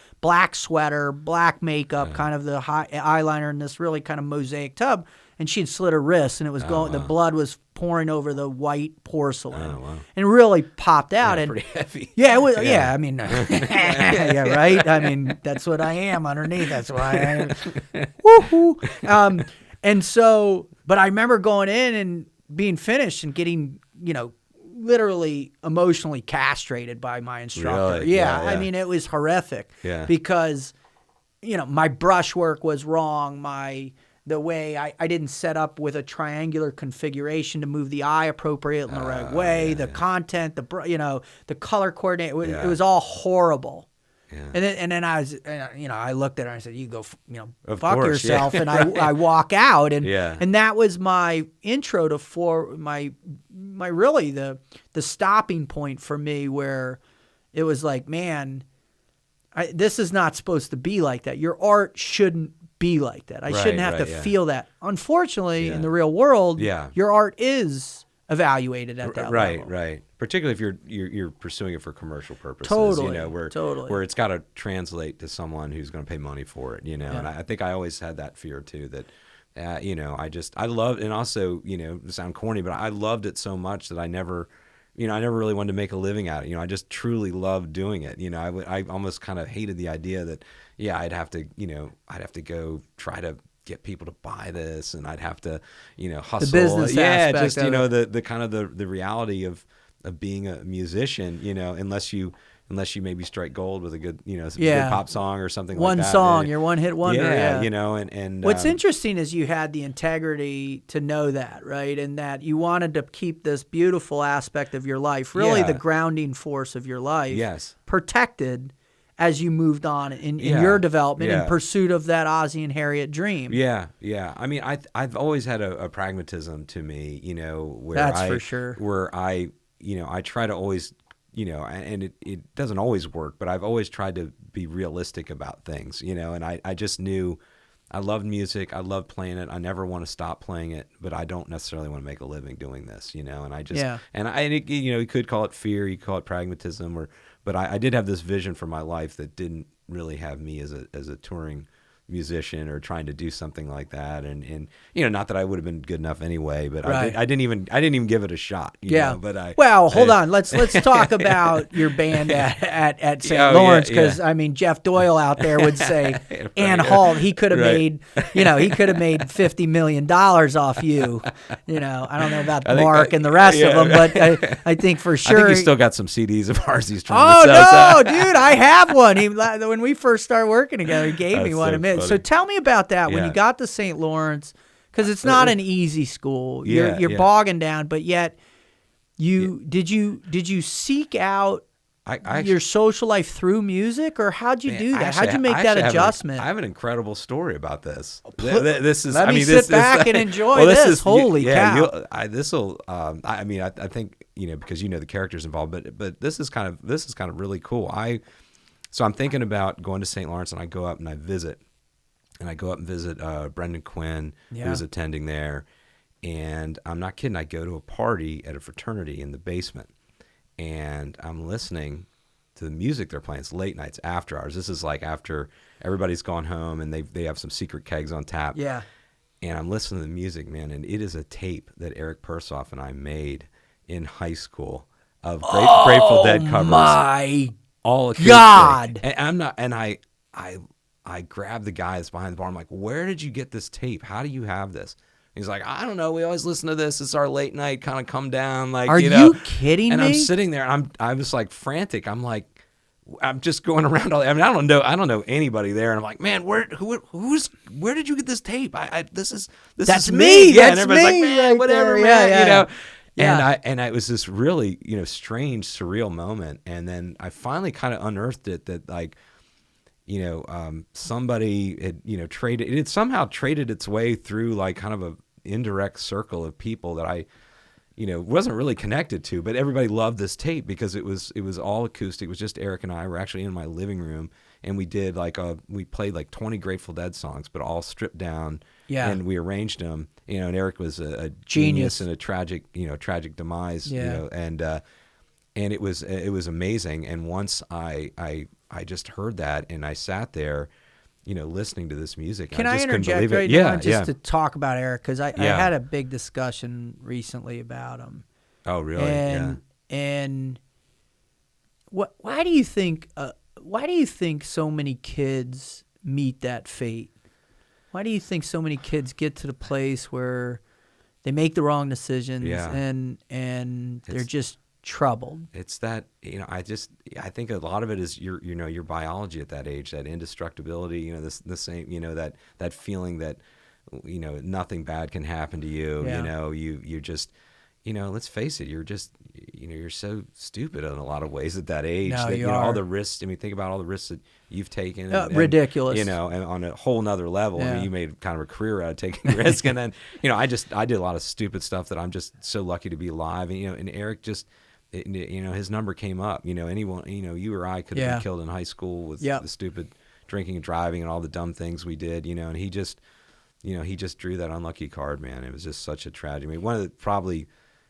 black makeup, kind of the high eyeliner in this really kind of mosaic tub. And she'd slit her wrist, and it was the blood was pouring over the white porcelain, and it really popped out. And pretty heavy. Yeah, it was. Yeah, I mean, yeah, right. I mean, that's what I am underneath. That's why I am. Woohoo! And so, but I remember going in and being finished and getting, literally emotionally castrated by my instructor. Really? Yeah. I mean, it was horrific. Yeah. Because, my brushwork was wrong. The way I didn't set up with a triangular configuration to move the eye appropriate in the right way. The content, the color coordinate, it was all horrible. Yeah. And then I was, I looked at her and I said, "You go, fuck yourself." And I walk out, and that was my intro to my really the stopping point for me, where it was like, man, this is not supposed to be like that. Your art shouldn't be like that. I shouldn't have to feel that. Unfortunately, in the real world, your art is evaluated at that level. Right. Particularly if you're pursuing it for commercial purposes. Totally. Where it's got to translate to someone who's going to pay money for it. And I think I always had that fear too. That I loved, and also to sound corny, but I loved it so much that I never really wanted to make a living at it. I just truly loved doing it. I almost kind of hated the idea that I'd have to go try to get people to buy this, and I'd have to hustle. The business aspect just of it. the kind of the reality of being a musician, unless you maybe strike gold with a good good pop song or something like that. One song, your one hit wonder. Yeah. And what's interesting is you had the integrity to know that, right? And that you wanted to keep this beautiful aspect of your life, really the grounding force of your life, protected as you moved on in your development in pursuit of that Ozzy and Harriet dream. Yeah. I mean, I've always had a pragmatism to me, where that's for sure. Where I try to always, and it doesn't always work, but I've always tried to be realistic about things, and I just knew I loved music. I loved playing it. I never want to stop playing it, but I don't necessarily want to make a living doing this, and I just, you could call it fear, you could call it pragmatism, but I did have this vision for my life that didn't really have me as a touring musician or trying to do something like that, and not that I would have been good enough anyway, but I didn't even give it a shot. But hold on, let's talk about your band at St. Lawrence, because I mean, Jeff Doyle out there would say, Ann Hall, he could have made $50 million off you. I don't know about Mark and the rest of them, but I think for sure. I think he's still got some CDs of ours he's trying to sell. Oh no, dude, I have one. When we first started working together, he gave me one. So tell me about that when you got to St. Lawrence, because it's not an easy school. You're bogging down, but yet did you seek out your social life through music, or how'd you do that? Actually, how'd you make that adjustment? I have an incredible story about this. This is. Let me sit back and enjoy this. Holy cow! This will. I mean, I think because the characters involved, but this is kind of really cool. So I'm thinking about going to St. Lawrence, and I go up and I visit, Brendan Quinn, who was attending there, and I'm not kidding. I go to a party at a fraternity in the basement. And I'm listening to the music they're playing. It's late nights, after hours. This is like after everybody's gone home and they have some secret kegs on tap. Yeah. And I'm listening to the music, man, and it is a tape that Eric Persoff and I made in high school of Grateful Dead covers. Oh my all acoustic. God! And I'm not. And I grabbed the guy that's behind the bar. I'm like, "Where did you get this tape? How do you have this?" He's like, I don't know. We always listen to this. It's our late night kind of come down. Like, are you kidding me? And I'm sitting there, and I was like frantic. I'm like, I'm just going around all. I mean, I don't know anybody there. And I'm like, man, where did you get this tape? This is me. Yeah, that's and everybody's me like, man, right whatever, there. man, Yeah. And it was this really strange, surreal moment. And then I finally kind of unearthed it that like. Somebody had traded. It had somehow traded its way through like kind of a indirect circle of people that I, wasn't really connected to, but everybody loved this tape because it was all acoustic. It was just Eric and I were actually in my living room, and we did we played like 20 Grateful Dead songs, but all stripped down. Yeah. And we arranged them. And Eric was a genius and a tragic demise. Yeah. And it was amazing. And once I just heard that, and I sat there, listening to this music. Can I I just interject couldn't believe it. right now just to talk about Eric? Because I had a big discussion recently about him. Oh, really? And why do you think so many kids meet that fate? Why do you think so many kids get to the place where they make the wrong decisions and they're just troubled? It's that I think a lot of it is your biology at that age, that indestructibility, the same, that feeling that nothing bad can happen to you. You're just let's face it, you're just you're so stupid in a lot of ways at that age. No, that, you are. All the risks. I mean, think about all the risks that you've taken. Ridiculous. And on a whole nother level. Yeah. I mean, you made kind of a career out of taking risk, and then I did a lot of stupid stuff that I'm just so lucky to be alive. And and Eric just. His number came up. Anyone, you or I could have been killed in high school with the stupid drinking and driving and all the dumb things we did. And he just, he just drew that unlucky card, man. It was just such a tragedy. I mean, one of the probably,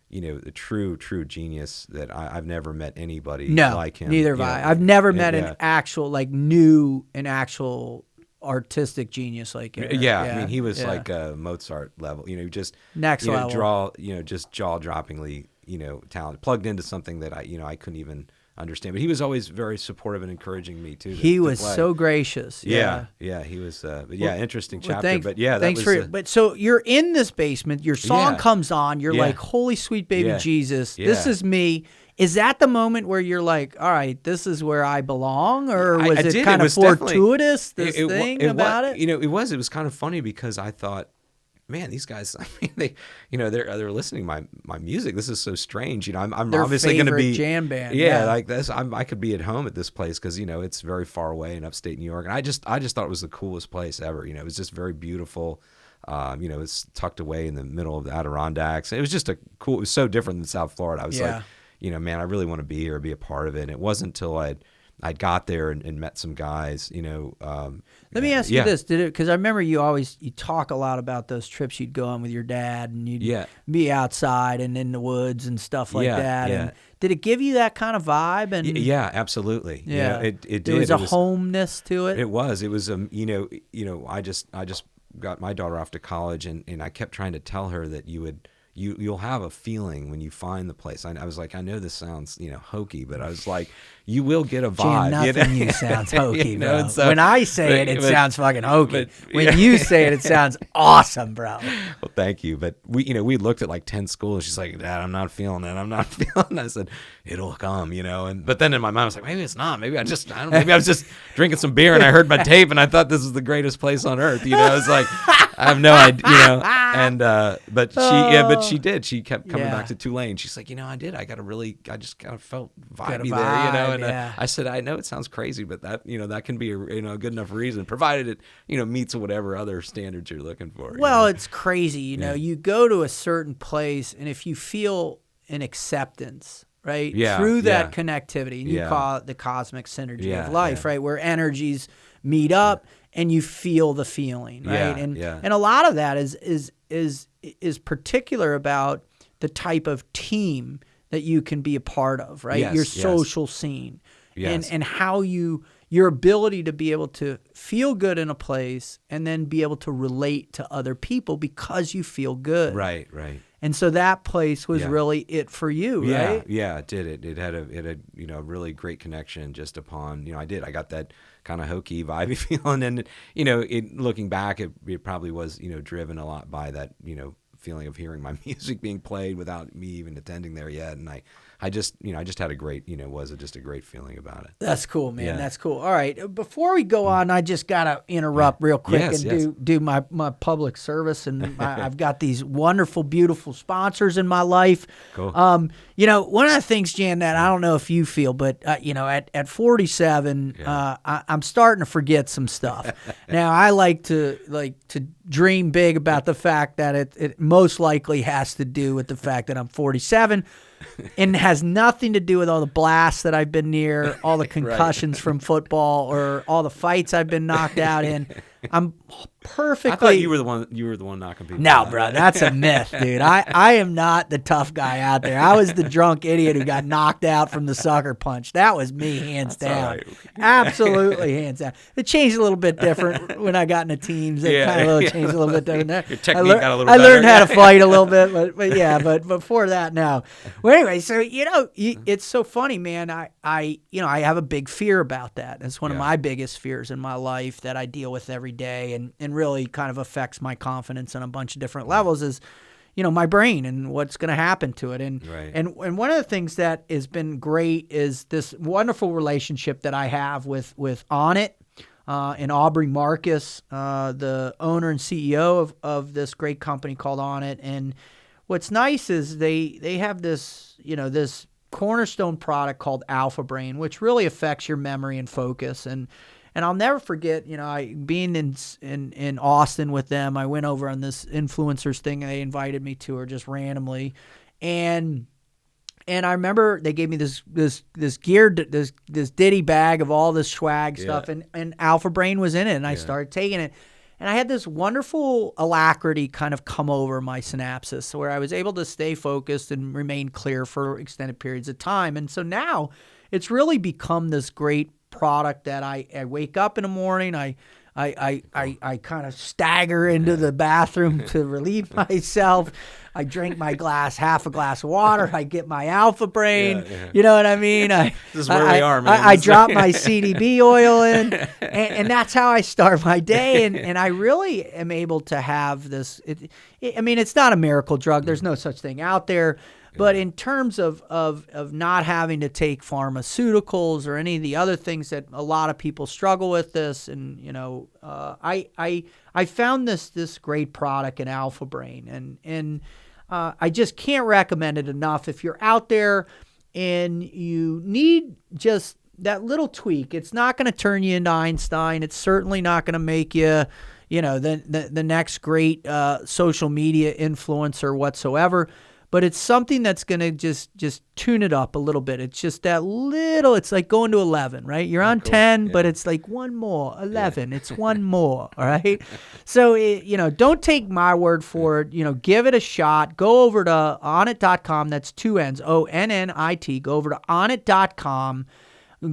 the true genius that I've never met anybody like him. Neither have I. I've never met an actual artistic genius like Eric. I mean, he was like a Mozart level. Just next level. Just jaw-droppingly. Talented, plugged into something that I couldn't even understand. But he was always very supportive and encouraging me too. He was so gracious. Yeah, he was. Interesting chapter. Thanks but so you're in this basement. Your song comes on. You're like, "Holy sweet baby Jesus, this is me." Is that the moment where you're like, "All right, this is where I belong," or was it kind of fortuitous? About it? It was kind of funny because I thought, man, these guys, I mean, they're listening to my music. This is so strange. I'm obviously going to be jam band. Like this. I could be at home at this place because it's very far away in upstate New York, and I just thought it was the coolest place ever. It was just very beautiful. It's tucked away in the middle of the Adirondacks. It was just it was so different than South Florida. I was like, man, I really want to be here, be a part of it. And it wasn't until I got there and met some guys, Let me ask you this: because I remember you talk a lot about those trips you'd go on with your dad, and you'd be outside and in the woods and stuff like that. And did it give you that kind of vibe? And yeah, absolutely. Yeah, it did. There was a homeness to it. It was. It was. I just got my daughter off to college, and I kept trying to tell her that you'll have a feeling when you find the place. I was like, I know this sounds, hokey, but I was like, you will get a vibe. Nothing sounds hokey, bro. So, when I say it sounds fucking hokey. When you say it sounds awesome, bro. Well, thank you. But we looked at like 10 schools. She's like, Dad, I'm not feeling it. I'm not feeling it. I said, it'll come, but then in my mind I was like, maybe it's not. Maybe I was just drinking some beer and I heard my tape and I thought this was the greatest place on earth. It's like, I have no idea, and but she did. She kept coming back to Tulane. She's like, I just kind of felt vibey there, and I said, I know it sounds crazy, but that, that can be a good enough reason, provided it, meets whatever other standards you're looking for. Well, it's crazy, you go to a certain place, and if you feel an acceptance, right, through that connectivity, and you call it the cosmic synergy of life, right, where energies meet up and you feel the feeling, right, and a lot of that is particular about the type of team that you can be a part of, right, your social scene, and how your ability to be able to feel good in a place and then be able to relate to other people because you feel good. Right. And so that place was really it for you, right? Yeah, it did. It had a really great connection just upon, I got that kind of hokey, vibey feeling. And, looking back, it probably was, driven a lot by that, feeling of hearing my music being played without me even attending there yet. And I just had a great, just a great feeling about it. That's cool, man. Yeah. That's cool. All right. Before we go on, I just got to interrupt real quick and do my public service. And I've got these wonderful, beautiful sponsors in my life. Cool. One of the things, Jhan, that I don't know if you feel, but, at 47, I'm starting to forget some stuff. Now, I like to dream big about the fact that it most likely has to do with the fact that I'm 47. And it has nothing to do with all the blasts that I've been near, all the concussions from football, or all the fights I've been knocked out in. I'm perfectly. I thought you were the one knocking people out. No, bro, that's a myth, dude. I am not the tough guy out there. I was the drunk idiot who got knocked out from the sucker punch. That was me, hands down. Right. Absolutely, hands down. It changed a little bit different when I got into teams. It kind of changed a little bit different there. Your technique got a little better. I learned how to fight a little bit, but before that, no. Well, anyway, so it's so funny, man. I have a big fear about that. It's one of my biggest fears in my life that I deal with every day, and really kind of affects my confidence on a bunch of different levels, is my brain and what's going to happen to it. And one of the things that has been great is this wonderful relationship that I have with On It and Aubrey Marcus, the owner and CEO of this great company called On It. And what's nice is they have this this cornerstone product called Alpha Brain, which really affects your memory and focus. And I'll never forget, being in Austin with them. I went over on this influencers thing and they invited me to, or just randomly, and I remember they gave me this ditty bag of all this swag stuff, and Alpha Brain was in it, and I started taking it, and I had this wonderful alacrity kind of come over my synapses, where I was able to stay focused and remain clear for extended periods of time. And so now it's really become this great product that I wake up in the morning, I kind of stagger into the bathroom to relieve myself. I drink my half a glass of water. I get my Alpha Brain. You know what I mean? This is where we are, man. I drop my CDB oil in, and that's how I start my day. And I really am able to have this. It's not a miracle drug. There's no such thing out there. But in terms of not having to take pharmaceuticals or any of the other things that a lot of people struggle with this, and I found this great product in Alpha Brain, and I just can't recommend it enough. If you're out there and you need just that little tweak, it's not going to turn you into Einstein. It's certainly not going to make you the next great social media influencer whatsoever. But it's something that's going to just tune it up a little bit. It's just that little, it's like going to 11, right? You're on 10, but it's like one more, 11. It's one more, all right? So, don't take my word for it. Give it a shot. Go over to onnit.com. That's 2 N's, ONNIT. Go over to onnit.com.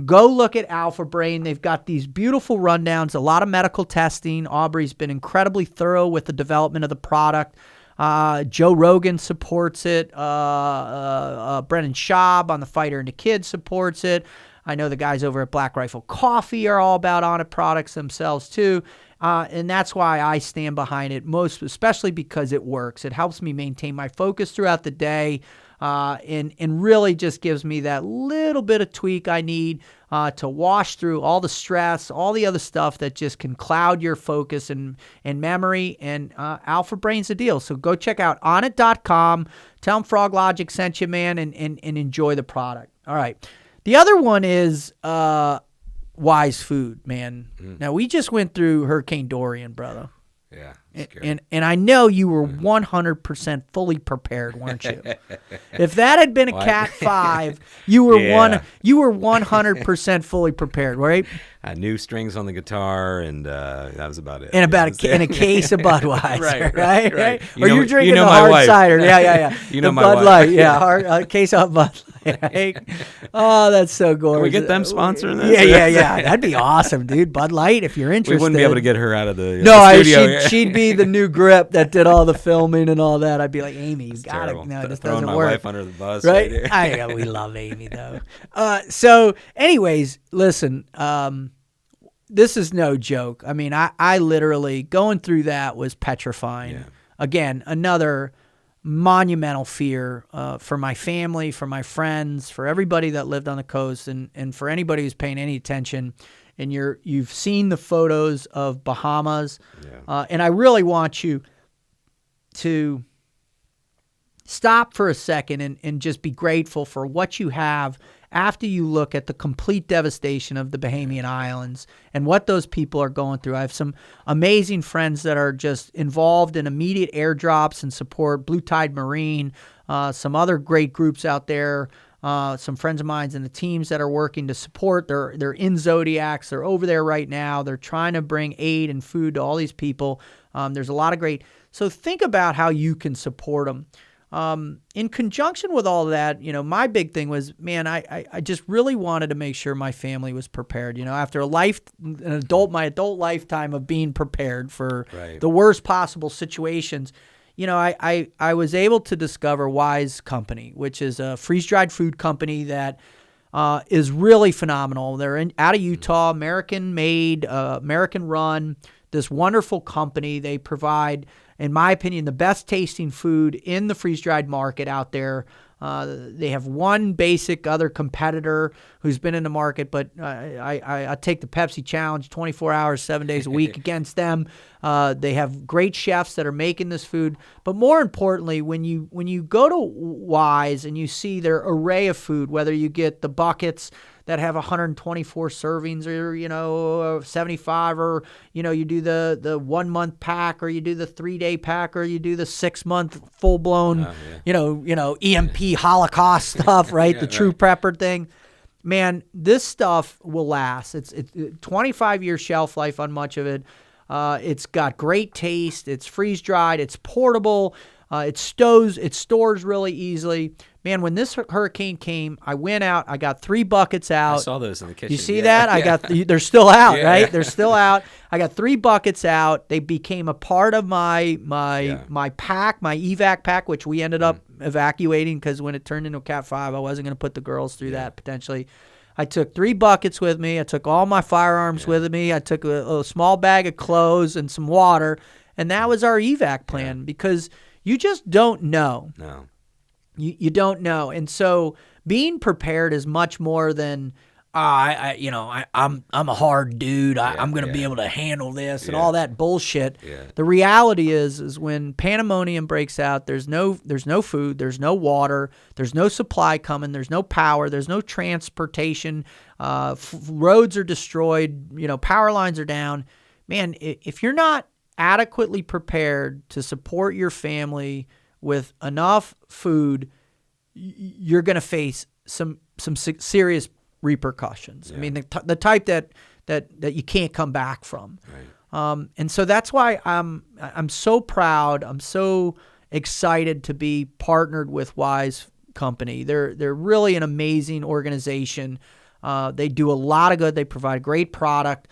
Go look at Alpha Brain. They've got these beautiful rundowns, a lot of medical testing. Aubrey's been incredibly thorough with the development of the product. Joe Rogan supports it. Brennan Schaub on The Fighter and the Kid supports it. I know the guys over at Black Rifle Coffee are all about On It products themselves too. And that's why I stand behind it, especially because it works. It helps me maintain my focus throughout the day. And really just gives me that little bit of tweak I need to wash through all the stress, all the other stuff that just can cloud your focus and memory. And Alpha Brain's the deal. So go check out onnit.com. Tell them Froglogic sent you, man, and enjoy the product. All right. The other one is Wise Food, man. Now, we just went through Hurricane Dorian, brother. Yeah. And I know you were 100% fully prepared, weren't you? If that had been a Cat 5, you were 100% fully prepared, right? I knew strings on the guitar, and that was about it. And and a case of Budweiser, right? You or know, you're drinking you know the my hard wife. cider, yeah. You know the my Bud wife. Light, a case of Bud Light. Right? Oh, that's so gorgeous. Can we get them sponsoring this? Yeah. That'd be awesome, dude. Bud Light, if you're interested. We wouldn't be able to get her out of the studio. She'd be the new grip that did all the filming and all that. I'd be like, Amy, you got it. No, this throwing doesn't my work. wife under the bus, right? right there. We love Amy though. So, anyways, listen. This is no joke. I mean, I literally going through that was petrifying. Yeah. Again, another monumental fear for my family, for my friends, for everybody that lived on the coast, and for anybody who's paying any attention. And you've seen the photos of Bahamas, and I really want you to stop for a second and just be grateful for what you have after you look at the complete devastation of the Bahamian Islands and what those people are going through. I have some amazing friends that are just involved in immediate airdrops and support, Blue Tide Marine, some other great groups out there, some friends of mine in the teams that are working to support. They're in Zodiacs. They're over there right now. They're trying to bring aid and food to all these people. There's a lot of great. So think about how you can support them. In conjunction with all that, my big thing was, man, I just really wanted to make sure my family was prepared. After my adult lifetime of being prepared for the worst possible situations, I was able to discover Wise Company, which is a freeze-dried food company that is really phenomenal. They're out of Utah, American-made, American-run, this wonderful company. They provide, in my opinion, the best tasting food in the freeze-dried market out there. They have one basic other competitor who's been in the market, but I take the Pepsi Challenge 24 hours, 7 days a week against them. They have great chefs that are making this food. But more importantly, when you go to Wise and you see their array of food, whether you get the buckets that have 124 servings or, 75, or, you do the 1 month pack, or you do the 3-day pack, or you do the 6 month full blown, EMP Holocaust stuff, right? The true prepper thing. Man, this stuff will last. It's 25-year shelf life on much of it. It's got great taste. It's freeze dried. It's portable. It stores really easily. Man, when this hurricane came, I went out. I got 3 buckets out. I saw those in the kitchen. You see that? They're still out, right? Yeah. They're still out. I got 3 buckets out. They became a part of my pack, my evac pack, which we ended up evacuating because when it turned into a Cat 5, I wasn't going to put the girls through that potentially. I took 3 buckets with me. I took all my firearms with me. I took a small bag of clothes and some water, and that was our evac plan because you just don't know. No. You don't know. And so being prepared is much more than, I'm a hard dude. I'm going to be able to handle this and all that bullshit. Yeah. The reality is when pandemonium breaks out, there's no food, there's no water, there's no supply coming, there's no power, there's no transportation. Roads are destroyed, power lines are down. Man, if you're not adequately prepared to support your family with enough food, you're going to face some serious repercussions. Yeah. I mean, the type that you can't come back from. Right. And so that's why I'm so proud. I'm so excited to be partnered with Wise Company. They're really an amazing organization. They do a lot of good. They provide great product.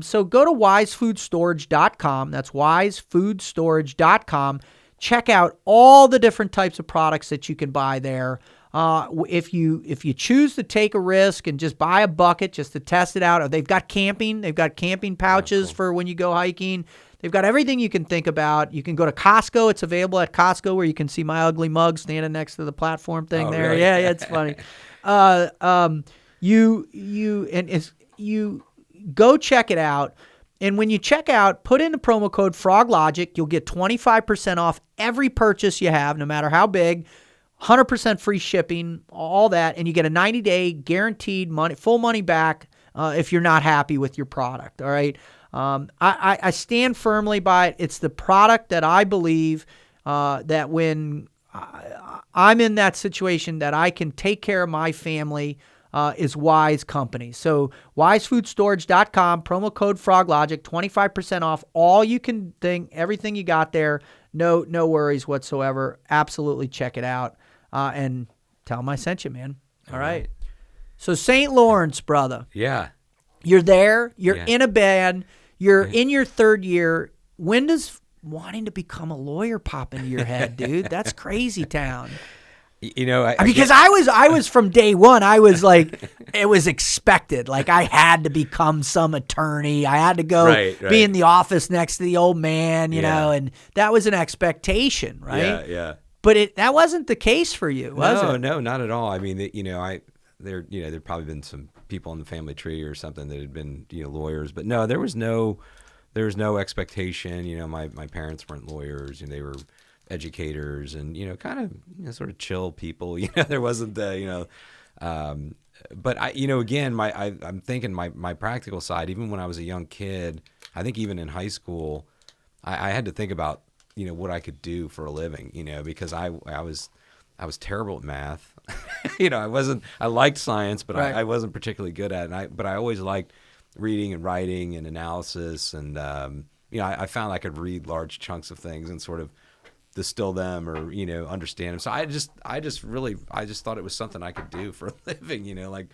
So go to wisefoodstorage.com. That's wisefoodstorage.com. Check out all the different types of products that you can buy there. If you choose to take a risk and just buy a bucket just to test it out, they've got camping. They've got camping pouches for when you go hiking. They've got everything you can think about. You can go to Costco. It's available at Costco where you can see my ugly mug standing next to the platform thing there. Really? Yeah, it's funny. you go check it out. And when you check out, put in the promo code Froglogic. You'll get 25% off every purchase you have, no matter how big. 100% free shipping, all that, and you get a 90-day guaranteed full money back if you're not happy with your product. All right, I stand firmly by it. It's the product that I believe that when I'm in that situation that I can take care of my family is Wise Company. So wisefoodstorage.com, promo code Froglogic, 25% off all you can think, everything you got there. No worries whatsoever. Absolutely check it out. And tell them I sent you, man. All right. So St. Lawrence, brother. Yeah. You're there. You're in a band. You're in your third year. When does wanting to become a lawyer pop into your head, dude? That's crazy town. Because I was from day one. I was like, it was expected. Like I had to become some attorney. I had to go be in the office next to the old man, you know, and that was an expectation, right? Yeah. But that wasn't the case for you, was it? No, not at all. I mean, there'd probably been some people in the family tree or something that had been, lawyers, but no, there was no expectation. My parents weren't lawyers, and they were educators and, kind of, sort of chill people. There wasn't the, but again, I'm thinking my practical side, even when I was a young kid, I think even in high school, I had to think about, what I could do for a living, because I was terrible at math. I liked science, but I wasn't particularly good at it. But I always liked reading and writing and analysis. And, I found I could read large chunks of things and sort of distill them or, understand them. So I just thought it was something I could do for a living, like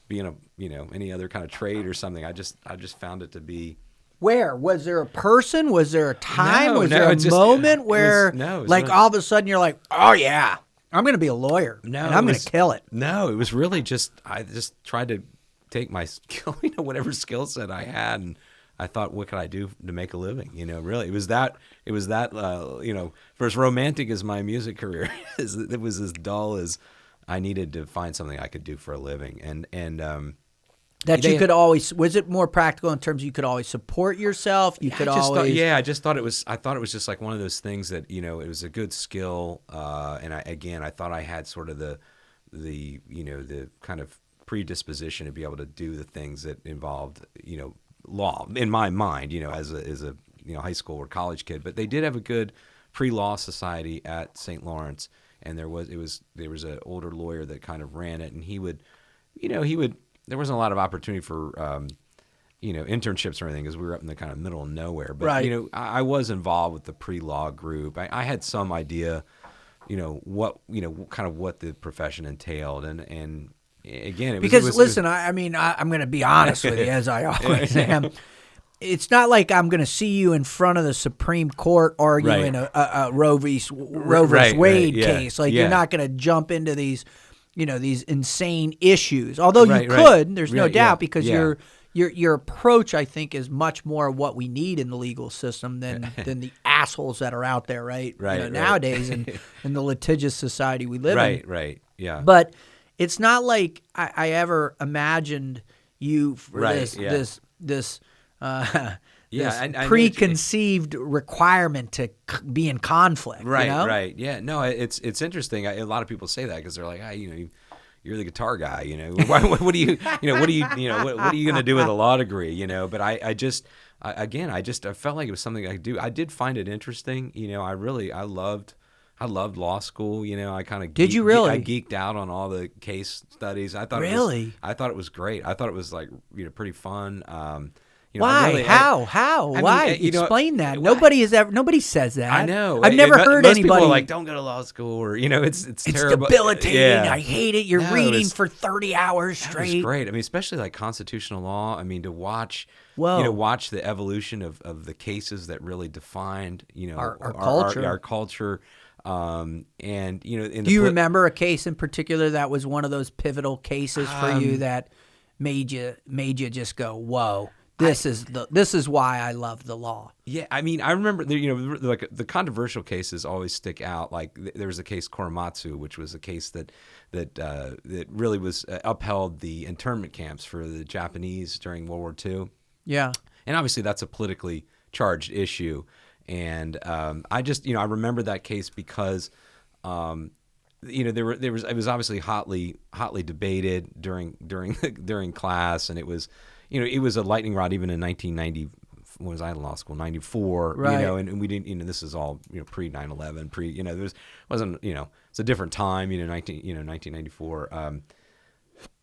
being any other kind of trade or something. I just found it to be. Where? Was there a person? Was there a time? Was there a moment where all of a sudden you're like, oh yeah, I'm going to be a lawyer and I'm going to kill it? No, it was really just, I just tried to take my skill, whatever skill set I had, and I thought, what could I do to make a living? Really, it was that, for as romantic as my music career is, it was as dull as I needed to find something I could do for a living. And you could always, was it more practical in terms of you could always support yourself? I just thought it was just like one of those things that, it was a good skill. And I thought I had sort of the kind of predisposition to be able to do the things that involved, law in my mind, as a high school or college kid. But they did have a good pre-law society at St. Lawrence, and there was an older lawyer that kind of ran it, and he would there wasn't a lot of opportunity for internships or anything because we were up in the kind of middle of nowhere. But I was involved with the pre-law group. I had some idea, what kind of what the profession entailed, and again, I'm going to be honest with you, as I always am. It's not like I'm going to see you in front of the Supreme Court arguing a Roe v. Wade case. You're not going to jump into these, these insane issues. Although you could, there's no doubt, because your approach, I think, is much more what we need in the legal system than the assholes that are out there, nowadays in the litigious society we live in. Right. Yeah. But it's not like I ever imagined you for this preconceived requirement to be in conflict. Right. Yeah. No, it's interesting. A lot of people say that because they're like, you're the guitar guy. What are you going to do with a law degree? But I felt like it was something I could do. I did find it interesting. I loved law school. I kind of did you really? I geeked out on all the case studies. I thought I thought it was great. I thought it was pretty fun. Why? Why? Explain that. Nobody says that. I know. I've never heard most anybody. People are like, don't go to law school, or it's terrible. Debilitating. Yeah. I hate it. You're reading for 30 hours straight. It was great. especially like constitutional law. To watch. Watch the evolution of the cases that really defined our culture. Our culture. Do you remember a case in particular that was one of those pivotal cases for you that made you just go, whoa, this is why I love the law. Yeah, I mean, I remember, like the controversial cases always stick out. Like there was a case Korematsu, which was a case that really was upheld the internment camps for the Japanese during World War II. Yeah, and obviously that's a politically charged issue. And I just, I remember that case because, it was obviously hotly debated during class, and it was, it was a lightning rod even in 1990. When was I in law school? 94. Right. And we didn't. This is all pre 9/11. There wasn't. It's a different time. 1994.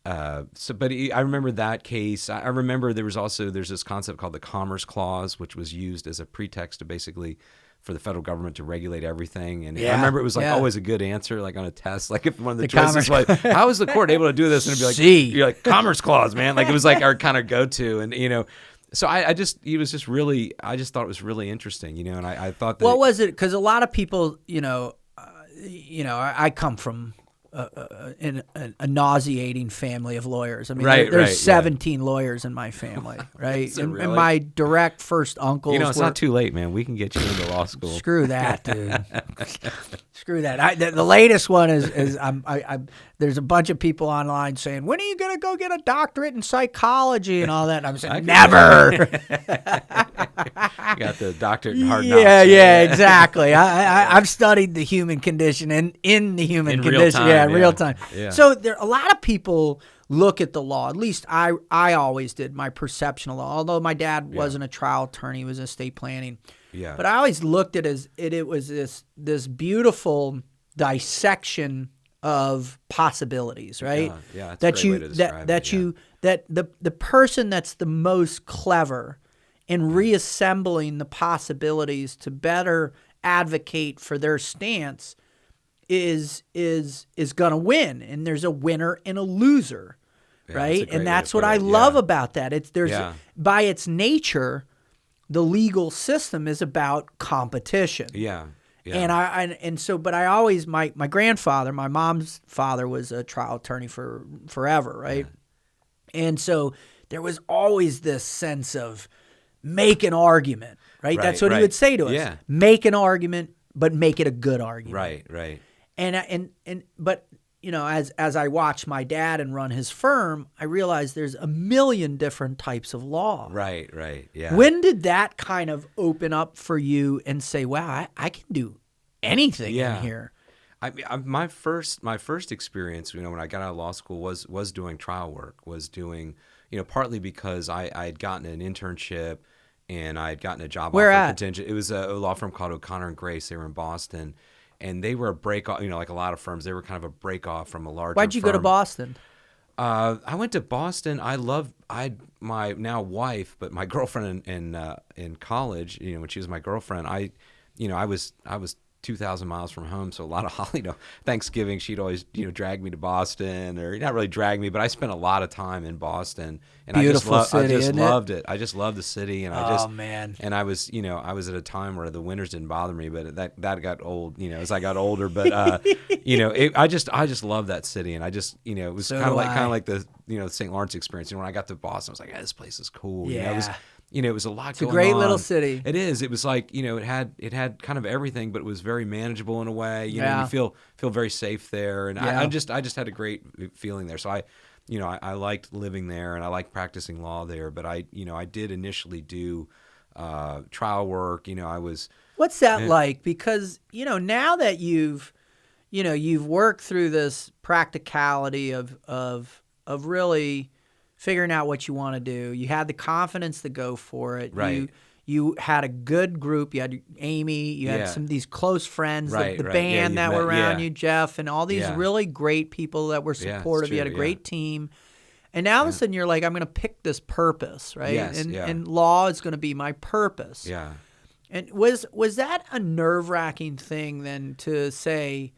But I remember that case. I remember there's this concept called the Commerce Clause, which was used as a pretext to basically for the federal government to regulate everything. And I remember it was like always a good answer, like on a test. Like if one of the choices was like, how is the court able to do this? And it'd be like, you're like, Commerce Clause, man. Like it was like our kind of go-to. And, so I just thought it was really interesting, and I thought that. What was it? Because a lot of people, I come from a nauseating family of lawyers. I mean, there's 17 lawyers in my family, right? And my direct first uncles. It's not too late, man. We can get you into law school. Screw that, dude. Screw that. The latest one is there's a bunch of people online saying, when are you going to go get a doctorate in psychology and all that? And I'm saying, never. Got the doctorate in hard knocks. Yeah, exactly. I've studied the human condition and in the human condition. In real time. Yeah. So a lot of people look at the law. At least I always did, my perception of law. Although my dad wasn't a trial attorney, he was estate planning. Yeah. But I always looked at it was this beautiful dissection of possibilities, right? Yeah, that's a great way to describe the person that's the most clever in reassembling the possibilities to better advocate for their stance is going to win, and there's a winner and a loser, right? And that's what I love about that. By its nature, the legal system is about competition. Yeah. But I always my grandfather, my mom's father, was a trial attorney for forever, right? Yeah. And so there was always this sense of make an argument, right? That's what he would say to us. Yeah. Make an argument, but make it a good argument. Right. But as I watched my dad and run his firm, I realized there's a million different types of law. Right. Yeah. When did that kind of open up for you and say, wow, I can do anything in here? My first experience, when I got out of law school was doing trial work, was doing, partly because I had gotten an internship and I had gotten a job offer contingent. It was a law firm called O'Connor and Grace. They were in Boston. And they were a break-off, like a lot of firms, they were kind of a break-off from a larger firm. Why'd you go to Boston? I went to Boston. I had my now wife, but my girlfriend in college, when she was my girlfriend, I was 2,000 miles from home, so a lot of Thanksgiving she'd always drag me to Boston, or not really drag me, but I spent a lot of time in Boston, and Beautiful city, I just loved it. I just loved the city, and man. And I was at a time where the winters didn't bother me, but that got old, as I got older. But I just loved that city, and it was kind of like the St. Lawrence experience. When I got to Boston, I was like, this place is cool. Yeah. It was a lot going on. It's a great little city. It is. It was like, it had kind of everything, but it was very manageable in a way. You feel very safe there. And I just had a great feeling there. So I liked living there, and I liked practicing law there. But I did initially do trial work. What's that like? Because, now that you've worked through this practicality of really figuring out what you want to do. You had the confidence to go for it. Right. You had a good group. You had Amy. You had some of these close friends, the band that were around you, Jeff, and all these really great people that were supportive. True, you had a great team. And now all of a sudden you're like, I'm going to pick this purpose, right? And law is going to be my purpose. Yeah. And was that a nerve-wracking thing then to say,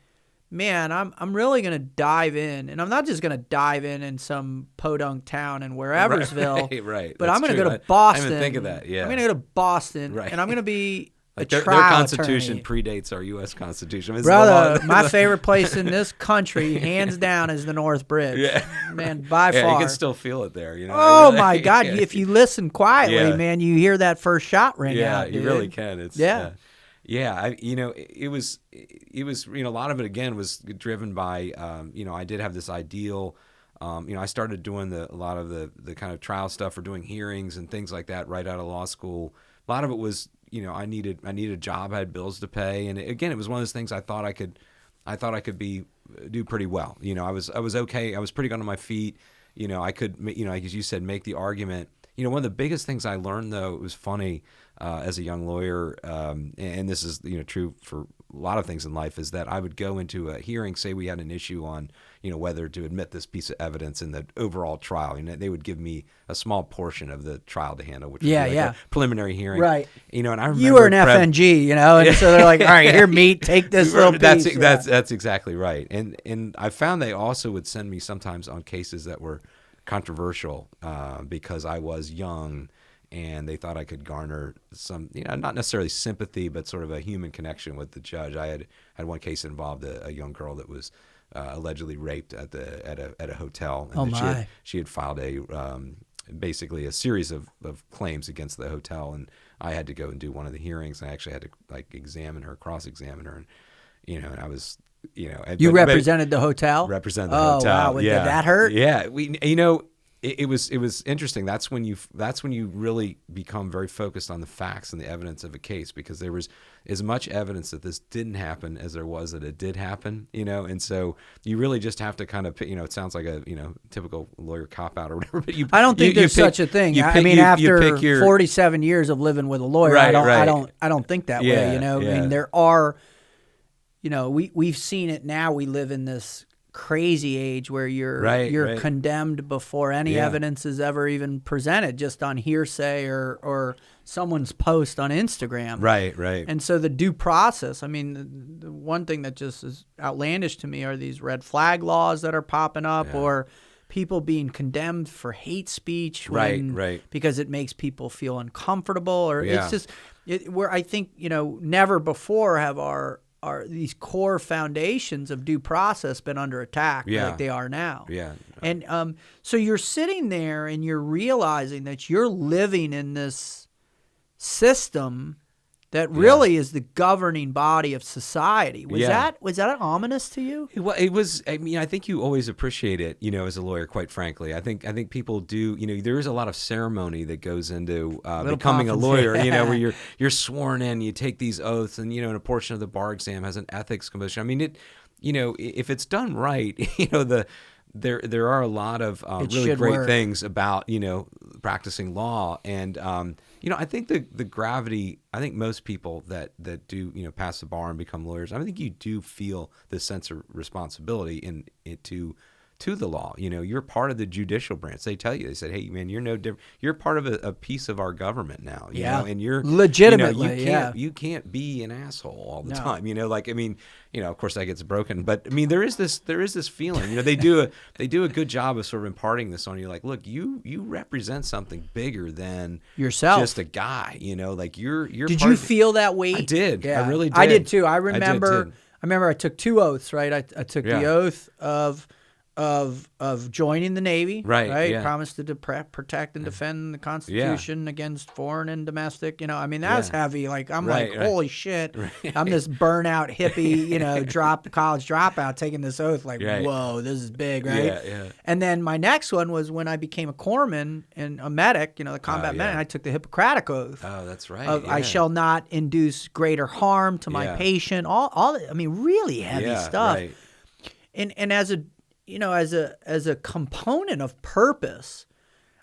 man, I'm really going to dive in, and I'm not just going to dive in some podunk town in whereversville, right. But I'm going to go to Boston. I didn't even think of that. Yeah, I'm going to go to Boston, right. And I'm going to be Like their Constitution predates our U.S. Constitution. It's Brother, my favorite place in this country, hands down, is the North Bridge. Yeah. Man, by far. You can still feel it there. You know. Oh, really, my God. If you listen quietly, man, you hear that first shot ring out, dude. You really can. It's, it was, a lot of it, again, was driven by, I did have this ideal. I started doing a lot of the kind of trial stuff or doing hearings and things like that right out of law school. A lot of it was, I needed a job, I had bills to pay, and again, it was one of those things I thought I could do pretty well. I was okay. I was pretty good on my feet. I could, as you said, make the argument. One of the biggest things I learned, though, it was funny as a young lawyer, and this is true for a lot of things in life, is that I would go into a hearing, say we had an issue on whether to admit this piece of evidence in the overall trial. They would give me a small portion of the trial to handle, which was a preliminary hearing. Right. And I remember you were an FNG, and so they're like, all right, here, meet, take this little piece. That's exactly right. And I found they also would send me sometimes on cases that were controversial because I was young, and they thought I could garner some, not necessarily sympathy, but sort of a human connection with the judge. I had one case that involved a young girl that was allegedly raped at a hotel, and she had filed basically a series of claims against the hotel, and I had to go and do one of the hearings, and I actually had to examine her, cross-examine her, and and I was. You represented the hotel? Represented the hotel. Oh, wow. Did that hurt? Yeah. It was interesting. That's when you really become very focused on the facts and the evidence of a case, because there was as much evidence that this didn't happen as there was that it did happen, and so you really just have to kind of, it sounds like a, typical lawyer cop out or whatever, but I don't think there's such a thing. After 47 years of living with a lawyer, I don't think that way, I mean, there are, we've seen it now. We live in this crazy age where you're condemned before any evidence is ever even presented, just on hearsay or someone's post on Instagram. Right. And so the due process, I mean, the one thing that just is outlandish to me are these red flag laws that are popping up, or people being condemned for hate speech because it makes people feel uncomfortable, or it's just where I think, never before have our these core foundations of due process been under attack like they are now. And so you're sitting there and you're realizing that you're living in this system that really is the governing body of society. Was that ominous to you? Well, it was. I mean, I think you always appreciate it, as a lawyer. Quite frankly, I think people do. There is a lot of ceremony that goes into becoming a lawyer. Where you're sworn in, you take these oaths, and and a portion of the bar exam has an ethics commission. I mean, if it's done right, there are a lot of really great things about practicing law, and I think the gravity. I think most people that do pass the bar and become lawyers, I think you do feel this sense of responsibility to the law. You're part of the judicial branch. They tell you, they said, hey man, you're no different. You're part of a piece of our government now. You know? And you're legitimately. You can't be an asshole all the time. Of course that gets broken, but I mean there is this feeling. They do a good job of sort of imparting this on you. Like, look, you represent something bigger than yourself, just a guy. Like you're. Did you feel that weight? I did. Yeah. I really did. I did too. I remember I took two oaths. Right. I took the oath of joining the Navy, right? Yeah. Promised to protect and defend the Constitution against foreign and domestic. I mean, that was heavy. Like I'm holy shit! Right. I'm this burnout hippie, college dropout taking this oath. Like, whoa, this is big, right? Yeah. And then my next one was when I became a corpsman and a medic, the combat medic. And I took the Hippocratic oath. Oh, that's right. I shall not induce greater harm to my patient. All I mean, really heavy stuff. Right. And as a as a component of purpose,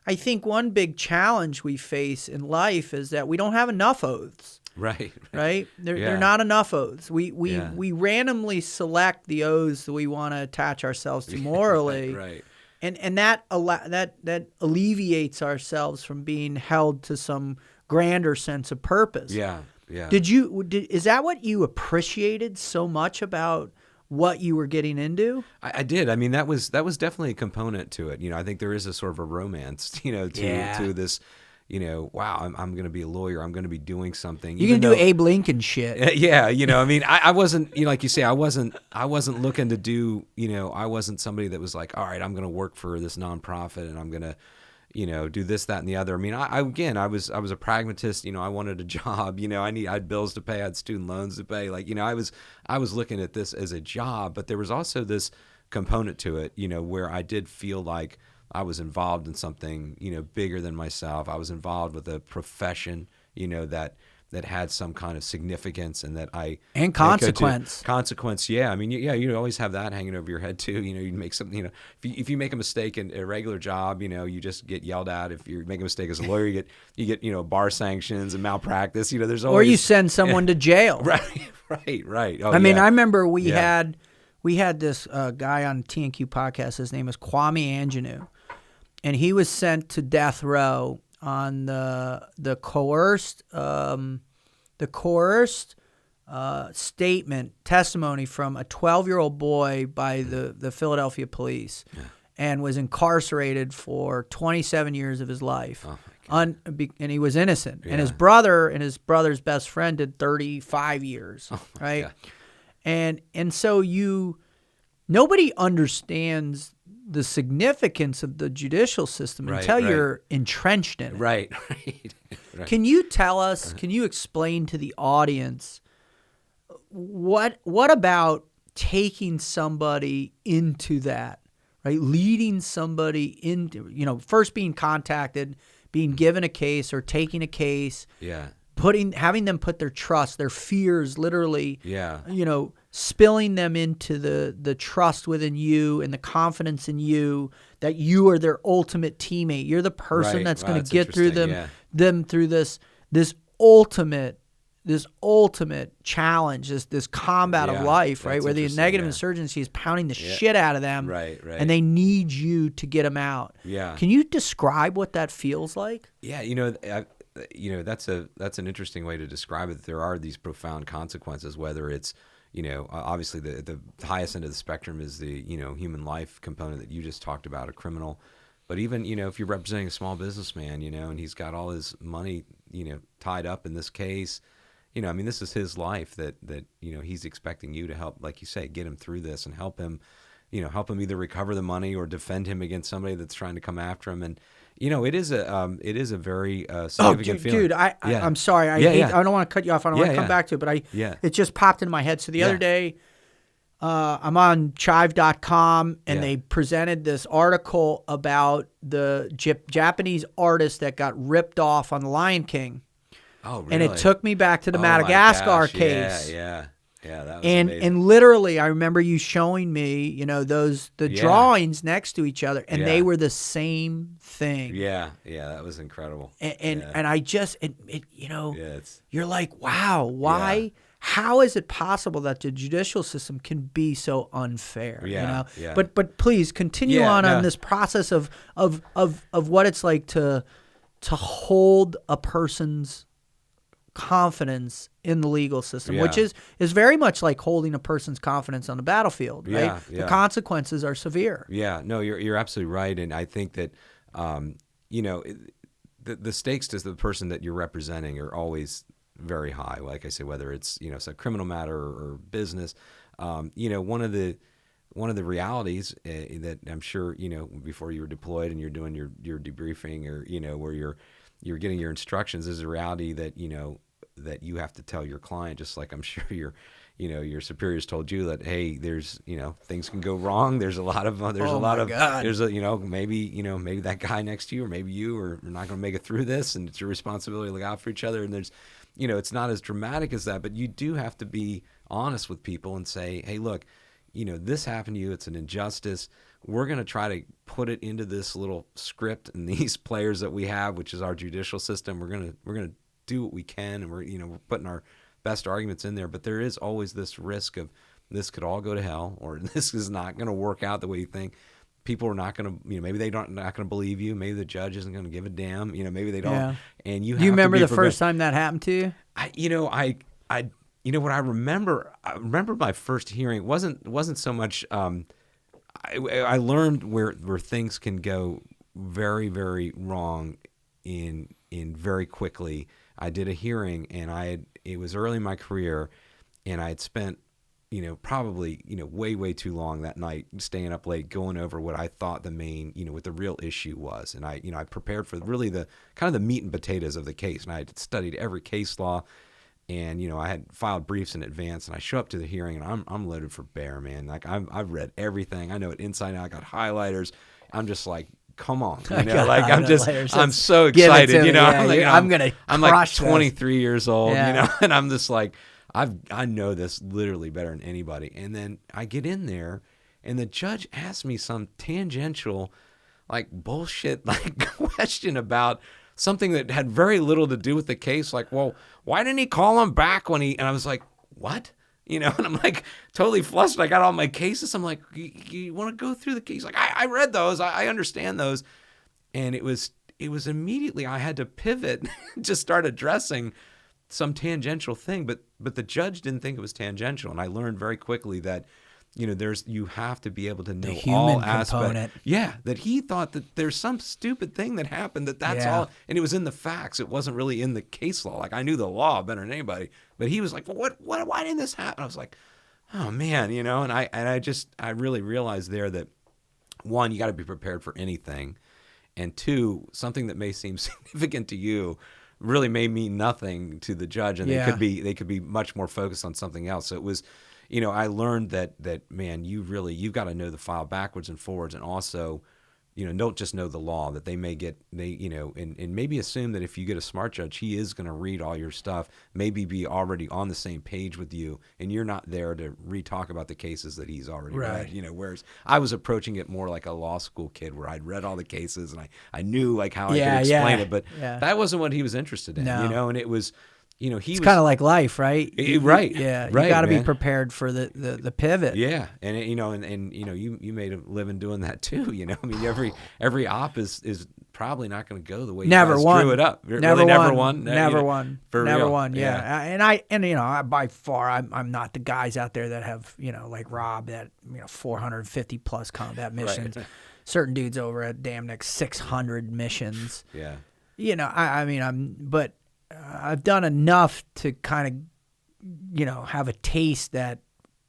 I think one big challenge we face in life is that we don't have enough oaths. Right. They're not enough oaths. We randomly select the oaths that we want to attach ourselves to morally. Right. And that alleviates ourselves from being held to some grander sense of purpose. Yeah. Is that what you appreciated so much about what you were getting into? I did. I mean, that was definitely a component to it. I think there is a sort of a romance, to this, wow, I'm going to be a lawyer. I'm going to be doing something. You can do Abe Lincoln shit. Yeah, I mean, I wasn't, like you say, I wasn't looking to do, I wasn't somebody that was like, all right, I'm going to work for this nonprofit and I'm going to, do this, that, and the other. I mean, I was a pragmatist. I wanted a job. I had bills to pay. I had student loans to pay. Like, I was looking at this as a job, but there was also this component to it, where I did feel like I was involved in something, bigger than myself. I was involved with a profession, that had some kind of significance and that and consequence. Consequence, yeah. I mean, yeah, you always have that hanging over your head too. You make something, if you make a mistake in a regular job, you just get yelled at. If you make a mistake as a lawyer, you get bar sanctions and malpractice. There's always, or you send someone to jail. Right. Oh, I mean, I remember we had this guy on TNQ podcast. His name was Kwame Anjanou, and he was sent to death row on the coerced testimony from a 12-year-old boy by the Philadelphia police, and was incarcerated for 27 years of his life. Oh my God. And he was innocent. And his brother and his brother's best friend did 35 years, right? God. And so nobody understands the significance of the judicial system until you're entrenched in it. Right. Can you tell us, can you explain to the audience what about taking somebody into that, right? Leading somebody into, first being contacted, being given a case or taking a case. Yeah. Having them put their trust, their fears, literally, spilling them into the trust within you and the confidence in you that you are their ultimate teammate. You're the person that's going to get through them through this ultimate challenge, this combat of life, right? Where the negative insurgency is pounding the shit out of them, right, and they need you to get them out. Yeah. Can you describe what that feels like? Yeah, that's an interesting way to describe it. There are these profound consequences, whether it's, obviously the highest end of the spectrum is the, human life component that you just talked about, a criminal. But even, if you're representing a small businessman, and he's got all his money, tied up in this case, this is his life that he's expecting you to help, like you say, get him through this and help him either recover the money or defend him against somebody that's trying to come after him. And, it is a very significant feeling. Dude, I'm sorry. I don't want to cut you off. I don't want to come back to it, but it just popped into my head. So the other day, I'm on chive.com, and they presented this article about the Japanese artist that got ripped off on The Lion King. Oh, really? And it took me back to the Madagascar case. Yeah, that was amazing. And literally, I remember you showing me, the drawings next to each other, and they were the same thing. Yeah, that was incredible. And I just, you're like, wow, why? Yeah. How is it possible that the judicial system can be so unfair? Yeah. But please continue on this process of what it's like to hold a person's confidence in the legal system, which is very much like holding a person's confidence on the battlefield, right? The consequences are severe. Yeah, no, you're absolutely right. And I think that, the stakes to the person that you're representing are always very high. Like I say, whether it's, it's a criminal matter or business, one of the realities that I'm sure, before you were deployed and you're doing your debriefing or, where you're getting your instructions, is a reality that, that you have to tell your client, just like I'm sure your superiors told you that, hey, there's, things can go wrong. Maybe that guy next to you, or maybe you are not going to make it through this, and it's your responsibility to look out for each other. And there's, it's not as dramatic as that, but you do have to be honest with people and say, hey, look, this happened to you. It's an injustice. We're going to try to put it into this little script and these players that we have, which is our judicial system. We're going to do what we can, and we're putting our best arguments in there. But there is always this risk of this could all go to hell, or this is not going to work out the way you think. People are not going to, maybe they're not going to believe you. Maybe the judge isn't going to give a damn. Maybe they don't. Yeah. And you have. Do you remember the first time that happened to you? What I remember my first hearing wasn't so much. I learned where things can go very, very wrong in very quickly. I did a hearing, and it was early in my career, and I had spent, probably, way too long that night, staying up late, going over what I thought the main, what the real issue was. And I prepared for really the kind of the meat and potatoes of the case. And I had studied every case law, and, I had filed briefs in advance, and I show up to the hearing, and I'm loaded for bear, man. Like I've read everything. I know it inside out. I got highlighters. I'm just like, come on, I'm so excited, I'm like 23 years old, and I'm just like, I know this literally better than anybody. And then I get in there, and the judge asked me some tangential, like bullshit, like question about something that had very little to do with the case. Like, well, why didn't he call him back when and I was like, what? And I'm like totally flustered. I got all my cases. I'm like, you want to go through the case? Like, I read those. I understand those. And it was immediately I had to pivot, just start addressing some tangential thing. But the judge didn't think it was tangential. And I learned very quickly that, you have to be able to know all aspects. Yeah, that he thought that there's some stupid thing that happened, that's all. And it was in the facts. It wasn't really in the case law. Like, I knew the law better than anybody. But he was like, well, why didn't this happen? I was like, oh, man, and I really realized there that, one, you got to be prepared for anything. And two, something that may seem significant to you really may mean nothing to the judge. And they could be much more focused on something else. So it was, I learned that man, you've got to know the file backwards and forwards, and also, don't just know the law, that and maybe assume that if you get a smart judge, he is going to read all your stuff, maybe be already on the same page with you, and you're not there to re-talk about the cases that he's already read. Whereas I was approaching it more like a law school kid, where I'd read all the cases and I knew like how I could explain it, but that wasn't what he was interested in, and it was. It's kind of like life, right? Right. Yeah. You got to be prepared for the pivot. Yeah. And you made a living doing that too. I mean, every op is probably not going to go the way you guys drew it up. Never won. For real. Yeah. And I by far, I'm not the guys out there that have, like Rob, that, 450 plus combat missions. Right. Certain dudes over at damn near 600 missions. Yeah. I've done enough to kind of, have a taste that,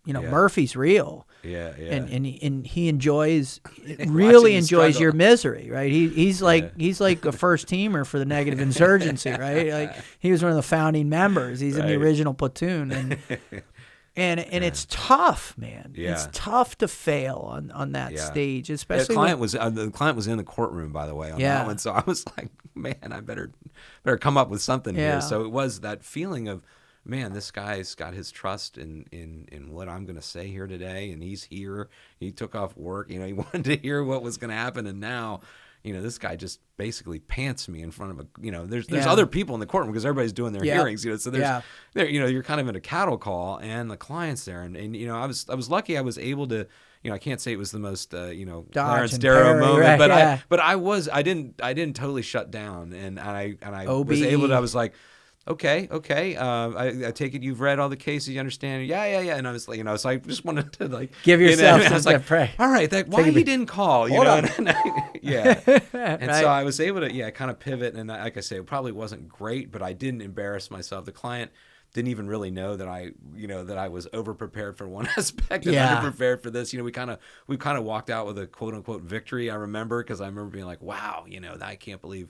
Murphy's real. Yeah, yeah. And he really enjoys your misery, right? He's like a first teamer for the negative insurgency, right? Like, he was one of the founding members. He's in the original platoon, and it's tough, man. Yeah. It's tough to fail on that stage, especially. The client was in the courtroom, by the way, on that one. So I was like, man, I better come up with something here. So it was that feeling of, man, this guy's got his trust in what I'm going to say here today, and he's here. He took off work. He wanted to hear what was going to happen, and now, this guy just basically pants me in front of there's other people in the courtroom because everybody's doing their hearings, so there's you're kind of in a cattle call, and the client's there, and I was lucky I was able to, I can't say it was the most Clarence Darrow moment, right, but I didn't totally shut down, and I was able to, I was like, okay. I take it you've read all the cases, you understand? Yeah. And I was like, so I just wanted to like give yourself something to pray. All right, why he didn't call, Hold on. And right. so I was able to, kind of pivot. And like I say, it probably wasn't great, but I didn't embarrass myself. The client didn't even really know that I was over prepared for one aspect and under prepared for this. We kind of walked out with a quote unquote victory. I remember, because I remember being like, wow, I can't believe,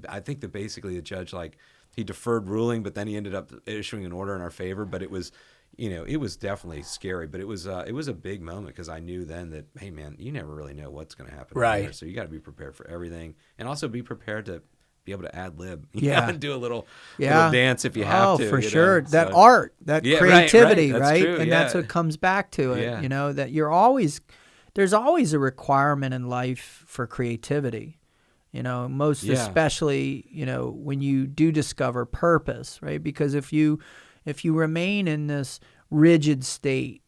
I think that basically the judge, like, he deferred ruling, but then he ended up issuing an order in our favor. But it was, it was definitely scary. But it was a big moment, because I knew then that, hey, man, you never really know what's going to happen. Right. There. So you got to be prepared for everything, and also be prepared to be able to ad lib. And do a little dance if you have to. Oh, for sure. That art, that creativity, right? True. And that's what comes back to it. That there's always a requirement in life for creativity. Most especially, when you do discover purpose, right? Because if you remain in this rigid state,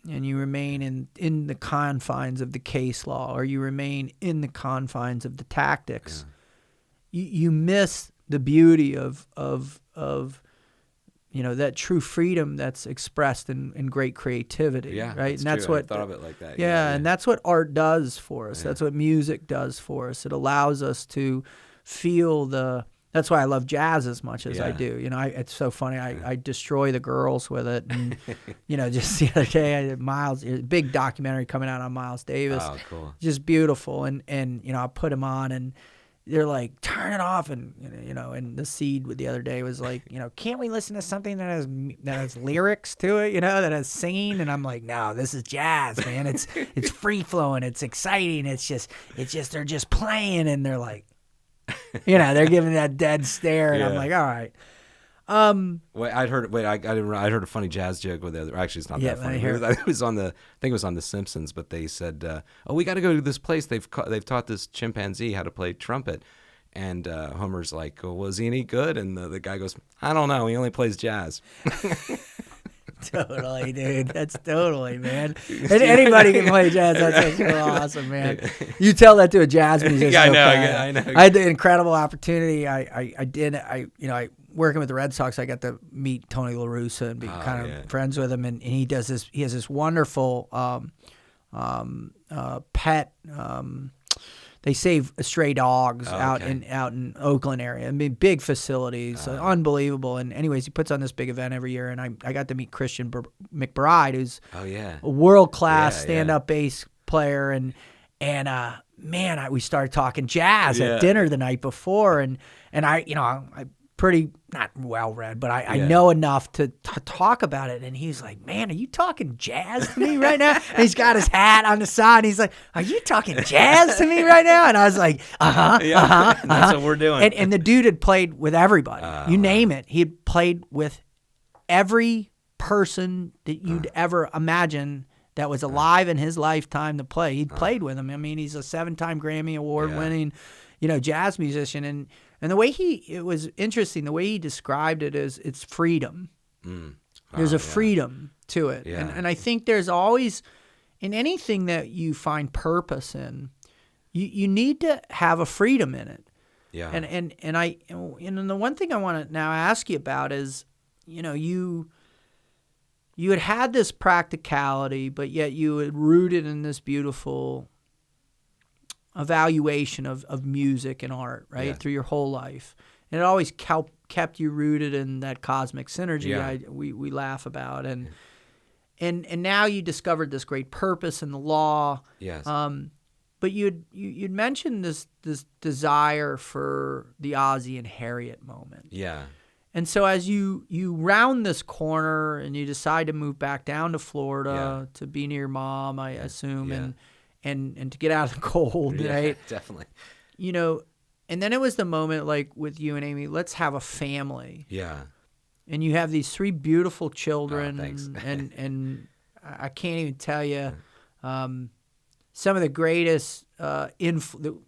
and you remain in the confines of the case law, or you remain in the confines of the tactics, you miss the beauty of that true freedom that's expressed in great creativity, right? And that's what I thought of it like that. And that's what art does for us. That's what music does for us. It allows us to feel that's why I love jazz as much as I do. It's so funny. I destroy the girls with it. And, just the other day, I did Miles, a big documentary coming out on Miles Davis. Oh, cool. Just beautiful. And I put him on, and they're like, turn it off. And, and the seed the other day was like, can't we listen to something that has lyrics to it, that has singing? And I'm like, no, this is jazz, man. It's free flowing. It's exciting. It's just, they're just playing, and they're like, they're giving that dead stare, and I'm like, all right. I heard a funny jazz joke with the other. Actually, it's not that funny. It was on I think it was on The Simpsons, but they said, "Oh, we got to go to this place. They've taught this chimpanzee how to play trumpet." And Homer's like, "Oh, was he any good?" And the guy goes, "I don't know. He only plays jazz." Totally, dude. That's totally, man. And anybody can play jazz. That's so awesome, man. You tell that to a jazz musician. Yeah, I know. I had the incredible opportunity. I working with the Red Sox, I got to meet Tony La Russa and be kind of friends with him. And he does this. He has this wonderful pet. They save stray dogs out in Oakland area. I mean, big facilities, unbelievable. And anyways, he puts on this big event every year, and I got to meet Christian McBride, who's a world-class stand-up bass player, and we started talking jazz at dinner the night before, and I pretty not well read, but I know enough to talk about it. And he's like, "Man, are you talking jazz to me right now?" And he's got his hat on the side. And he's like, "Are you talking jazz to me right now?" And I was like, That's what we're doing. And the dude had played with everybody. You name it. He had played with every person that you'd ever imagine that was alive in his lifetime to play. He'd played with him. I mean, he's a 7-time Grammy Award winning, jazz musician. And the way it was interesting, the way he described it is it's freedom. There's a freedom to it. Yeah. And I think there's always, in anything that you find purpose in, you need to have a freedom in it. Yeah. And the one thing I want to now ask you about is, you had this practicality, but yet you had rooted in this beautiful evaluation of music and art, right, through your whole life. And it always kept you rooted in that cosmic synergy we laugh about. And now you discovered this great purpose in the law. Yes. But you'd mentioned this desire for the Ozzie and Harriet moment. Yeah. And so as you round this corner and you decide to move back down to Florida to be near your mom, I assume, and to get out of the cold, right? Definitely. And then it was the moment, like with you and Amy, let's have a family. Yeah. And you have these 3 beautiful children. Oh, thanks. and I can't even tell you some of the greatest influence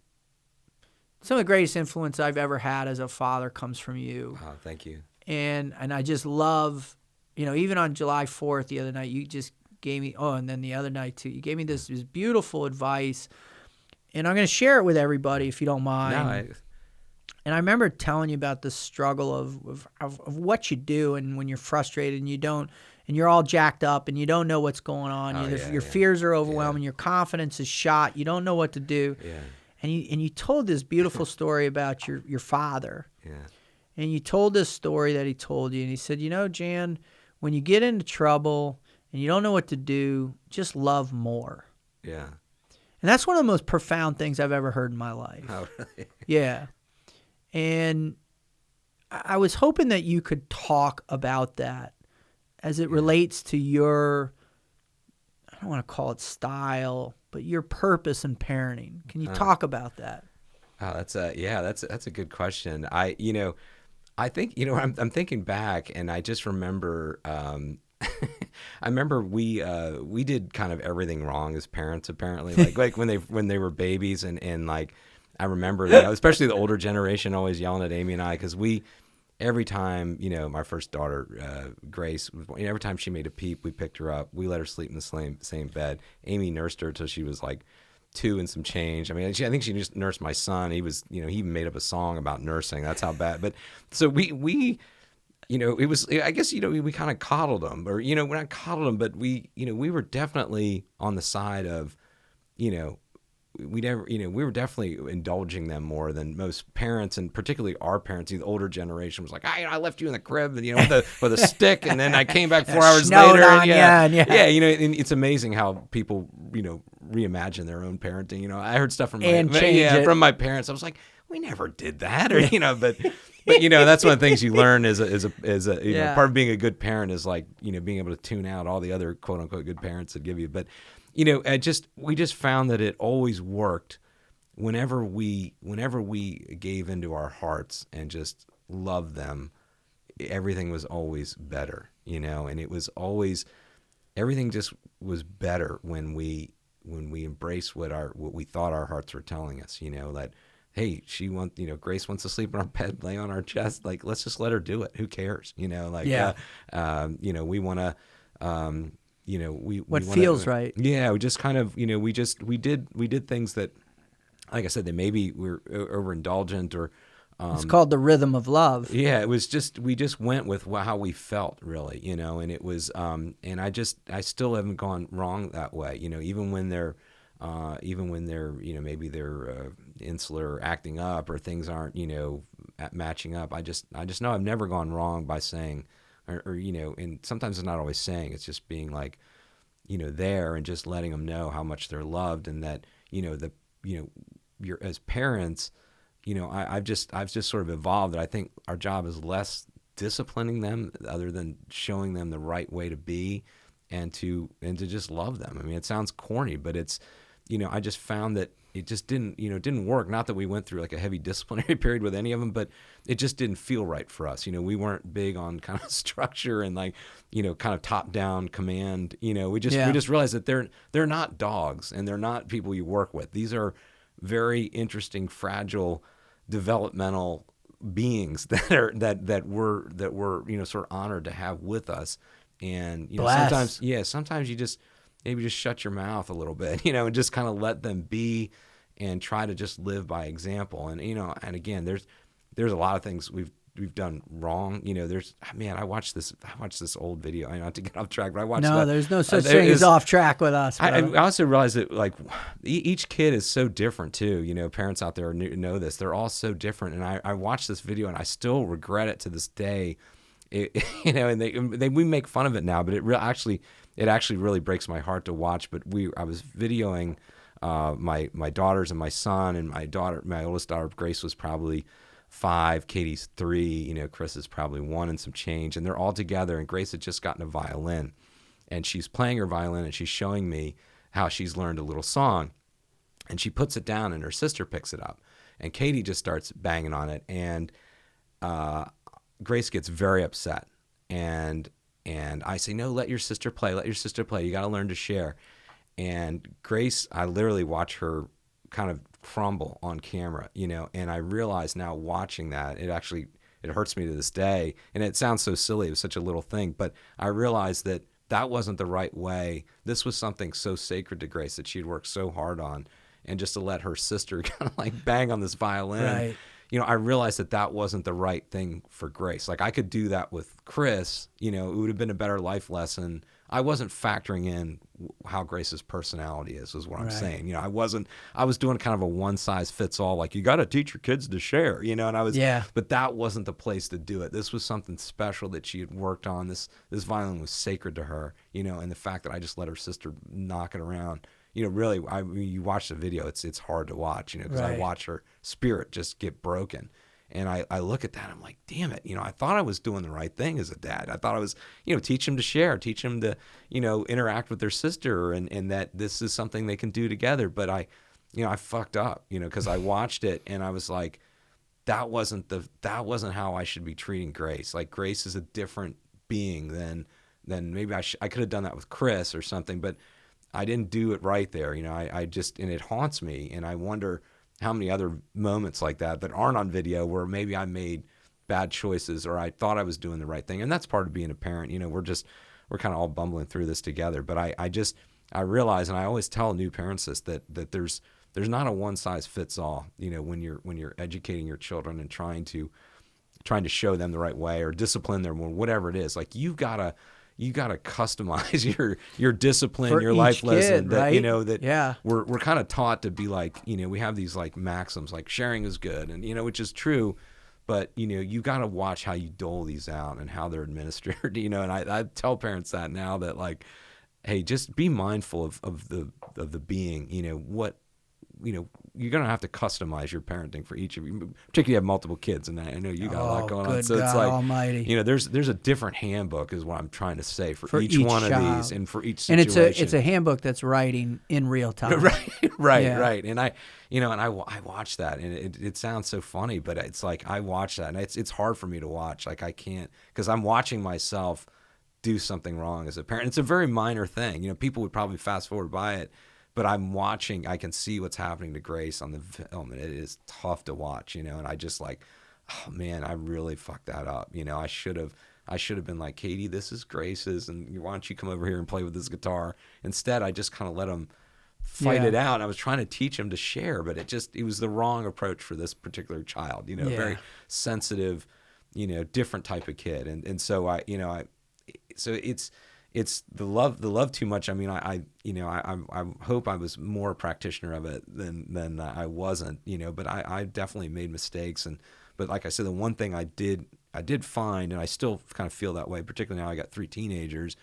I've ever had as a father comes from you. Oh, thank you. And I just love, even on July 4th the other night, you just gave me, and then the other night too, you gave me this beautiful advice, and I'm going to share it with everybody if you don't mind. And I remember telling you about the struggle of what you do, and when you're frustrated and you don't, and you're all jacked up and you don't know what's going on, your fears are overwhelming, your confidence is shot, you don't know what to do. Yeah. And you told this beautiful story about your father. Yeah. And you told this story that he told you, and he said, Jhan, when you get into trouble and you don't know what to do, just love more. Yeah. And that's one of the most profound things I've ever heard in my life. Oh, really? Yeah. And I was hoping that you could talk about that as it relates to your, I don't want to call it style, but your purpose in parenting. Can you talk about that? Oh, that's a good question. I think, I'm thinking back, and I just remember, I remember we did kind of everything wrong as parents, apparently, like when they were babies, and like, I remember that, especially the older generation always yelling at Amy and I, because every time, my first daughter, Grace, every time she made a peep, we picked her up, we let her sleep in the same bed. Amy nursed her till she was like 2 and some change. I mean, I think she just nursed my son. He was, he even made up a song about nursing. That's how bad. But so we it was, I guess, we kind of coddled them, or, we're not coddled them, but we were definitely on the side of, we never, we were definitely indulging them more than most parents, and particularly our parents. The older generation was like, I left you in the crib, and with a stick, and then I came back 4 hours later. And and it's amazing how people, reimagine their own parenting. I heard stuff from from my parents. I was like, we never did that, or but that's one of the things you learn as a part of being a good parent is like being able to tune out all the other quote unquote good parents that give you. But we just found that it always worked whenever we gave into our hearts and just loved them. Everything was always better, and it was always, everything just was better when we embraced what we thought our hearts were telling us, that, hey, Grace wants to sleep in our bed, lay on our chest. Like, let's just let her do it. Who cares? We want to, what feels right. Yeah. We just kind of, we did things that, like I said, that maybe we're overindulgent or, it's called the rhythm of love. Yeah. It was just, we just went with how we felt really, and it was, and I still haven't gone wrong that way, even when they're, maybe they're insular or acting up or things aren't, matching up. I just know I've never gone wrong by saying, or and sometimes it's not always saying, it's just being like, there and just letting them know how much they're loved, and that, you're as parents, I've just sort of evolved that I think our job is less disciplining them other than showing them the right way to be and to just love them. I mean, it sounds corny, but it's, I just found that it just didn't work. Not that we went through like a heavy disciplinary period with any of them, but it just didn't feel right for us. We weren't big on kind of structure and like, kind of top down command. We just realized that they're not dogs and they're not people you work with. These are very interesting, fragile, developmental beings that we're sort of honored to have with us. And sometimes you just maybe just shut your mouth a little bit, and just kind of let them be and try to just live by example. And, and again, there's a lot of things we've done wrong. I watched this old video. I know, not to get off track, but I watched there's no such thing as off track with us. I also realized that like each kid is so different too. Parents out there know this. They're all so different. And I watched this video and I still regret it to this day. And we make fun of it now, but it actually really breaks my heart to watch. But I was videoing my daughters and my son, and my oldest daughter Grace was probably 5, Katie's 3, Chris is probably 1 and some change, and they're all together. And Grace had just gotten a violin, and she's playing her violin, and she's showing me how she's learned a little song, and she puts it down, and her sister picks it up, and Katie just starts banging on it, and Grace gets very upset, and I say, no, let your sister play. You got to learn to share. And Grace, I literally watch her kind of crumble on camera, and I realize now watching that, it hurts me to this day. And it sounds so silly. It was such a little thing, but I realized that wasn't the right way. This was something so sacred to Grace that she'd worked so hard on. And just to let her sister kind of like bang on this violin, right. I realized that wasn't the right thing for Grace. Like I could do that with Chris, it would have been a better life lesson. I wasn't factoring in how Grace's personality is what I'm saying. I was doing kind of a one size fits all, like you got to teach your kids to share, but that wasn't the place to do it. This was something special that she had worked on. This violin was sacred to her, and the fact that I just let her sister knock it around, really, you watch the video, it's hard to watch, because I watch her spirit just get broken. And I look at that, I'm like, damn it, I thought I was doing the right thing as a dad. I thought I was, teach them to share, teach them to, interact with their sister, and that this is something they can do together. But I fucked up, because I watched it and I was like, that wasn't how I should be treating Grace. Like Grace is a different being than maybe I could have done that with Chris or something, but I didn't do it right there. I just, and it haunts me, and I wonder how many other moments like that aren't on video where maybe I made bad choices or I thought I was doing the right thing. And that's part of being a parent. We're kind of all bumbling through this together. But I realize, and I always tell new parents this, that there's not a one size fits all, when you're educating your children and trying to show them the right way or discipline them or whatever it is. Like you've got to you got to customize your discipline, for your each life kid, lesson. That right? that we're kind of taught to be like, we have these like maxims, like sharing is good, and which is true, but you got to watch how you dole these out and how they're administered. And I tell parents that now, that like, hey, just be mindful of the being. What you're gonna have to customize your parenting for each of you, particularly if you have multiple kids, and I know you got a lot going on. So God it's like, Almighty. There's a different handbook, is what I'm trying to say, for each one child. of these, and for each situation. And it's a handbook that's writing in real time. right. And I watch that, and it sounds so funny, but it's like I watch that, and it's hard for me to watch. Like I can't, because I'm watching myself do something wrong as a parent. It's a very minor thing. People would probably fast forward by it. But I'm watching, I can see what's happening to Grace on the film, and it is tough to watch, and I just like, oh man, I really fucked that up. I should have been like, Katie, this is Grace's, and why don't you come over here and play with this guitar? Instead, I just kind of let him fight it out. I was trying to teach him to share, but it was the wrong approach for this particular child, very sensitive, different type of kid. And so so it's the love too much. I mean, I hope I was more a practitioner of it than I wasn't, but I definitely made mistakes. But like I said, the one thing I did find, and I still kind of feel that way, particularly now I got 3 teenagers,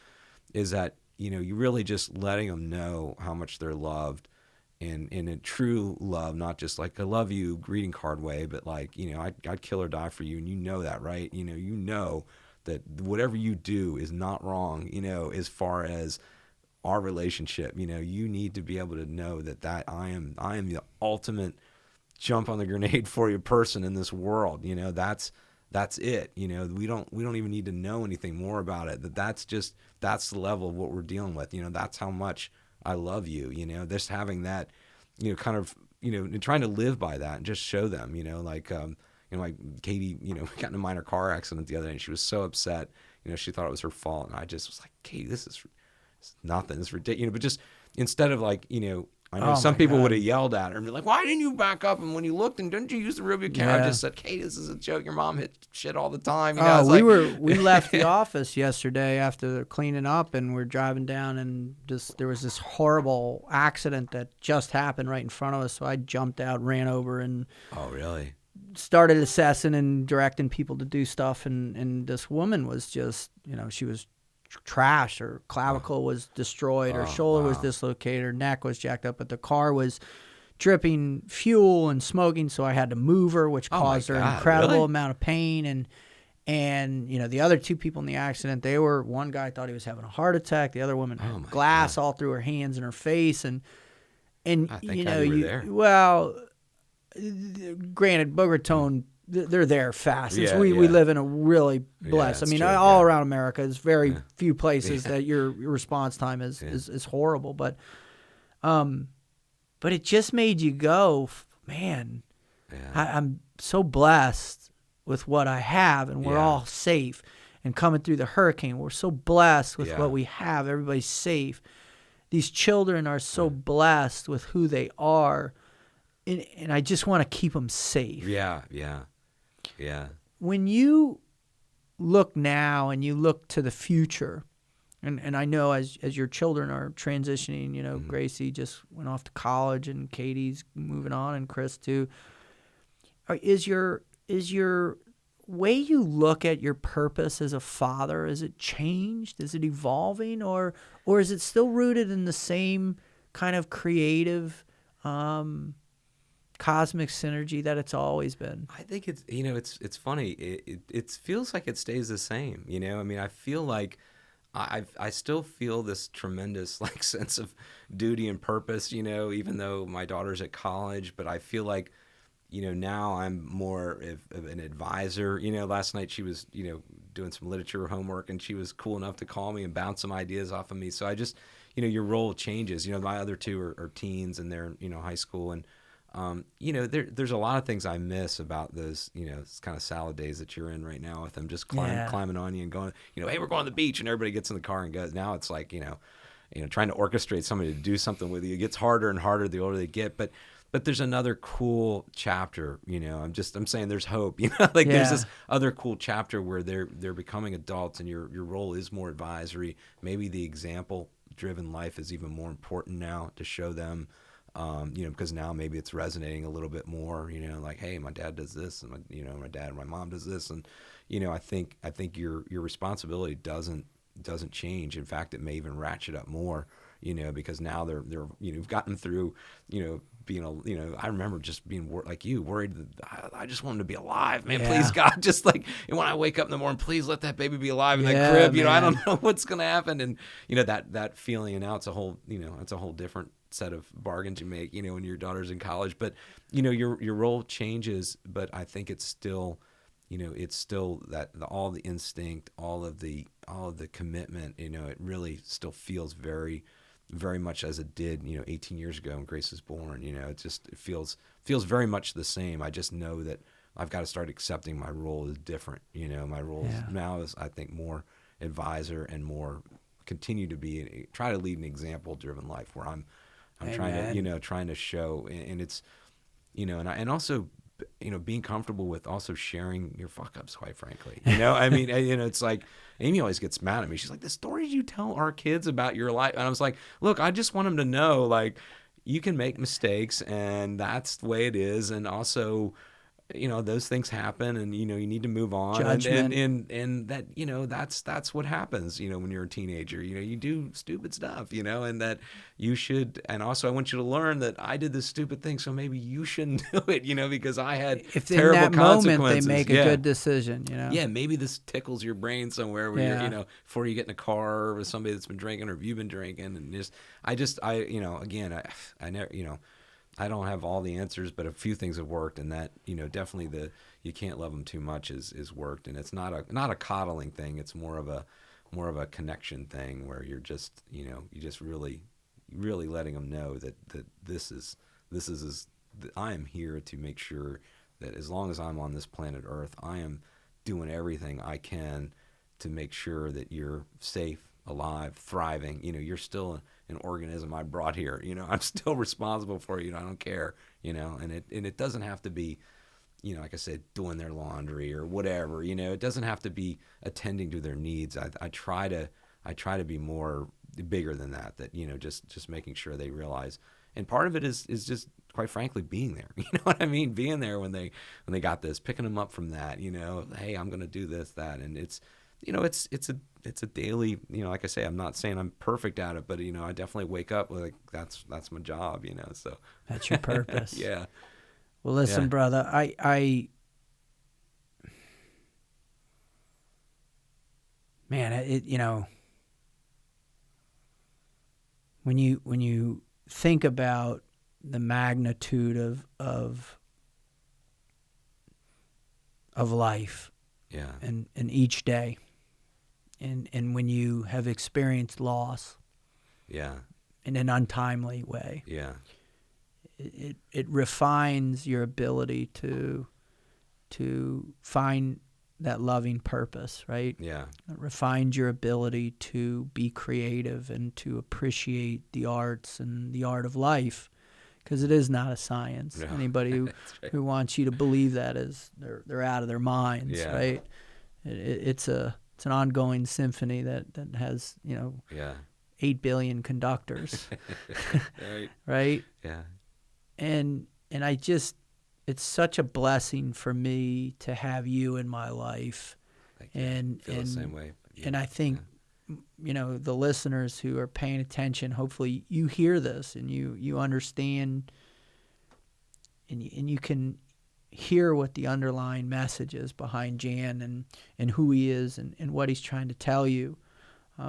is that, you really just letting them know how much they're loved, and in a true love, not just like a love you greeting card way, but like, I'd kill or die for you. And that, right? That whatever you do is not wrong, as far as our relationship. You need to be able to know that I am the ultimate jump on the grenade for you person in this world. That's it. We don't even need to know anything more about it. That's the level of what we're dealing with. That's how much I love you. Just having that, kind of, trying to live by that and just show them, like Katie, we got in a minor car accident the other day, and she was so upset. She thought it was her fault, and I just was like, Katie, this is nothing. It's ridiculous. But just instead of like, I know some people would have yelled at her and be like, why didn't you back up? And when you looked, and didn't you use the rearview camera? I just said, Katie, this is a joke. Your mom hit shit all the time. We left the office yesterday after cleaning up, and we're driving down, and there was this horrible accident that just happened right in front of us. So I jumped out, ran over, and oh really? Started assessing and directing people to do stuff, and this woman was just, she was trashed. Her clavicle was destroyed, her shoulder was dislocated, her neck was jacked up, but the car was dripping fuel and smoking, so I had to move her, which caused her an incredible amount of pain. And the other 2 people in the accident, one guy thought he was having a heart attack, the other woman had glass all through her hands and her face, and I think you were there. Well, granted, Boca Raton, they're there fast. We live in a really blessed. All around America, there's very few places that your response time is horrible. But it just made you go, man. I'm so blessed with what I have, and we're all safe. And coming through the hurricane, we're so blessed with what we have. Everybody's safe. These children are so blessed with who they are. And I just want to keep them safe. Yeah. When you look now and you look to the future, and I know as your children are transitioning, Gracie just went off to college, and Katie's moving on, and Chris too. Is your way you look at your purpose as a father, is it changed? Is it evolving, or is it still rooted in the same kind of creative cosmic synergy that it's always been? I think it's it's funny. It feels like it stays the same. I feel like I still feel this tremendous like sense of duty and purpose. Even though my daughter's at college, but I feel like now I'm more of an advisor. Last night she was doing some literature homework, and she was cool enough to call me and bounce some ideas off of me. So I just your role changes. My other 2 are teens, and they're high school, and there's a lot of things I miss about those, it's kind of salad days that you're in right now with them, just climbing on you and going, hey, we're going to the beach, and everybody gets in the car and goes. Now it's like, trying to orchestrate somebody to do something with you. It gets harder and harder the older they get. But but there's another cool chapter, I'm saying there's hope, like there's this other cool chapter where they're becoming adults, and your role is more advisory. Maybe the example driven life is even more important now to show them, because now maybe it's resonating a little bit more, like, hey, my dad does this, and my dad and my mom does this, and I think your responsibility doesn't change. In fact, it may even ratchet up more, because now they're you've gotten through, being I remember just being worried that I just want him to be alive, man. Please, God, just like, and when I wake up in the morning, please let that baby be alive in that crib. I don't know what's gonna happen, and that feeling. And now it's a whole different set of bargains you make, when your daughter's in college. But your role changes, but I think it's still, it's still that all the instinct, all of the commitment. It really still feels very, very much as it did, 18 years ago when Grace was born. It feels very much the same. I just know that I've got to start accepting my role is different. My role now is, I think, more advisor and more continue to try to lead an example driven life where I'm trying to show, and it's, and also, being comfortable with also sharing your fuck ups, quite frankly. I mean, it's like, Amy always gets mad at me. She's like, the stories you tell our kids about your life. And I was like, look, I just want them to know, like, you can make mistakes, and that's the way it is. And also, those things happen, and, you need to move on. Judgment. And that, that's what happens, when you're a teenager. You do stupid stuff, and that you should. And also, I want you to learn that I did this stupid thing, so maybe you shouldn't do it, because I had terrible consequences. In that moment, they make a good decision, Yeah, maybe this tickles your brain somewhere where you're, before you get in a car with somebody that's been drinking, or if you've been drinking, and I never, I don't have all the answers, but a few things have worked, and that, definitely you can't love them too much is worked, and it's not a coddling thing. It's more of a connection thing where you're just, you just really, really letting them know that this is I am here to make sure that as long as I'm on this planet Earth, I am doing everything I can to make sure that you're safe, alive, thriving. You're still an organism I brought here. I'm still responsible for you. I don't care. And it doesn't have to be, like I said, doing their laundry or whatever. It doesn't have to be attending to their needs. I try to be more bigger than that. That just making sure they realize. And part of it is just, quite frankly, being there. You know what I mean? Being there when they got this, picking them up from that. Hey, I'm going to do this, that, and it's. It's a daily, like I say, I'm not saying I'm perfect at it, but, I definitely wake up like that's my job, so. That's your purpose. Yeah. Well, listen, brother, when you think about the magnitude of life, and each day, and when you have experienced loss, in an untimely way, it refines your ability to find that loving purpose, right? Yeah. It refines your ability to be creative and to appreciate the arts and the art of life, because it is not a science. No. Anybody who wants you to believe that is they're out of their minds, right? It's an ongoing symphony that has 8 billion conductors, right? Yeah. And it's such a blessing for me to have you in my life. And I feel the same way. And I think the listeners who are paying attention, hopefully you hear this and you understand, and you can hear what the underlying message is behind Jhan and who he is and what he's trying to tell you,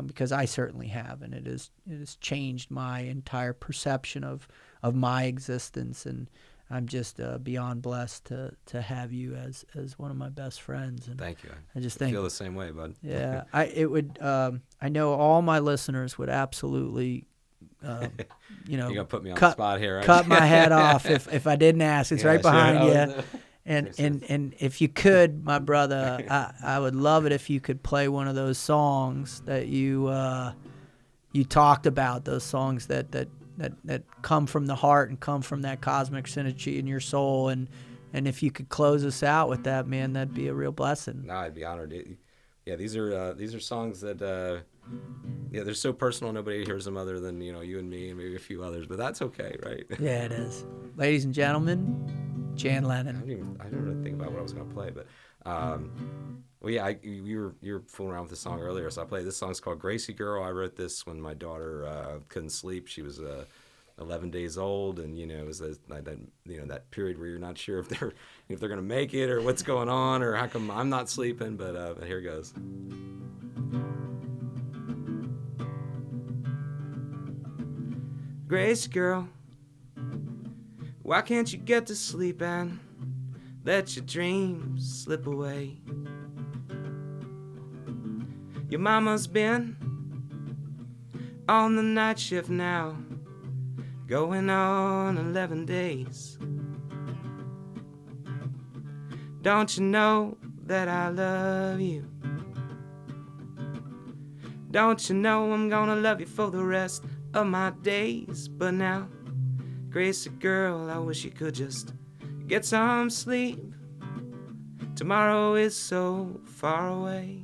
because I certainly have, and it has changed my entire perception of my existence, and I'm just beyond blessed to have you as one of my best friends. And thank you. I just think feel the same way, bud. Yeah, I know all my listeners would absolutely. You're gonna put me on the spot here, right? Cut my head off if I didn't ask. It's right behind you. And if you could, my brother, I would love it if you could play one of those songs that you talked about. Those songs that that come from the heart and come from that cosmic synergy in your soul. And if you could close us out with that, man, that'd be a real blessing. No, I'd be honored. Yeah, these are songs that they're so personal. Nobody hears them other than you and me and maybe a few others, but that's okay, right? Yeah, it is. Ladies and gentlemen, Jhan Lennon. I didn't really think about what I was going to play, but well, yeah, you were fooling around with the song earlier, so I played this song. It's called Gracie Girl. I wrote this when my daughter couldn't sleep. She was 11 days old, and it was that period where you're not sure if they're going to make it or what's going on or how come I'm not sleeping. But here it goes. Gracie girl, why can't you get to sleep and let your dreams slip away? Your mama's been on the night shift now, going on 11 days. Don't you know that I love you? Don't you know I'm gonna love you for the rest of my days? But now, Gracie girl, I wish you could just get some sleep. Tomorrow is so far away.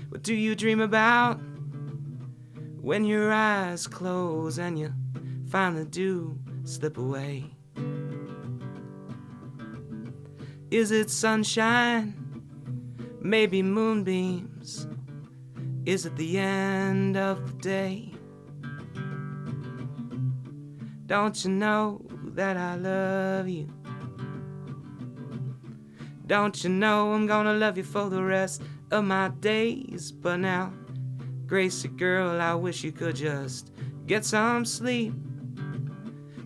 What do you dream about when your eyes close and you finally do slip away? Is it sunshine? Maybe moonbeams? Is it the end of the day? Don't you know that I love you? Don't you know I'm gonna love you for the rest of my days? But now, Gracie girl, I wish you could just get some sleep.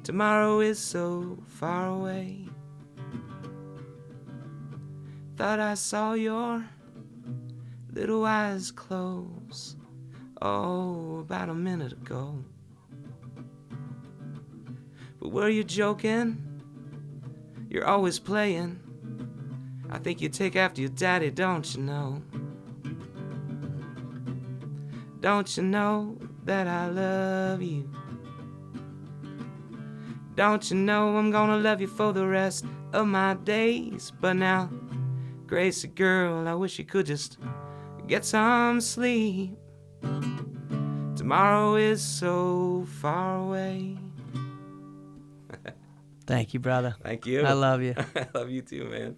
Tomorrow is so far away. Thought I saw your little eyes close, about a minute ago. But were you joking? You're always playing. I think you take after your daddy, don't you know? Don't you know that I love you? Don't you know I'm gonna love you for the rest of my days? But now, Gracie girl, I wish you could just get some sleep. Tomorrow is so far away. Thank you, brother. Thank you. I love you. I love you too, man.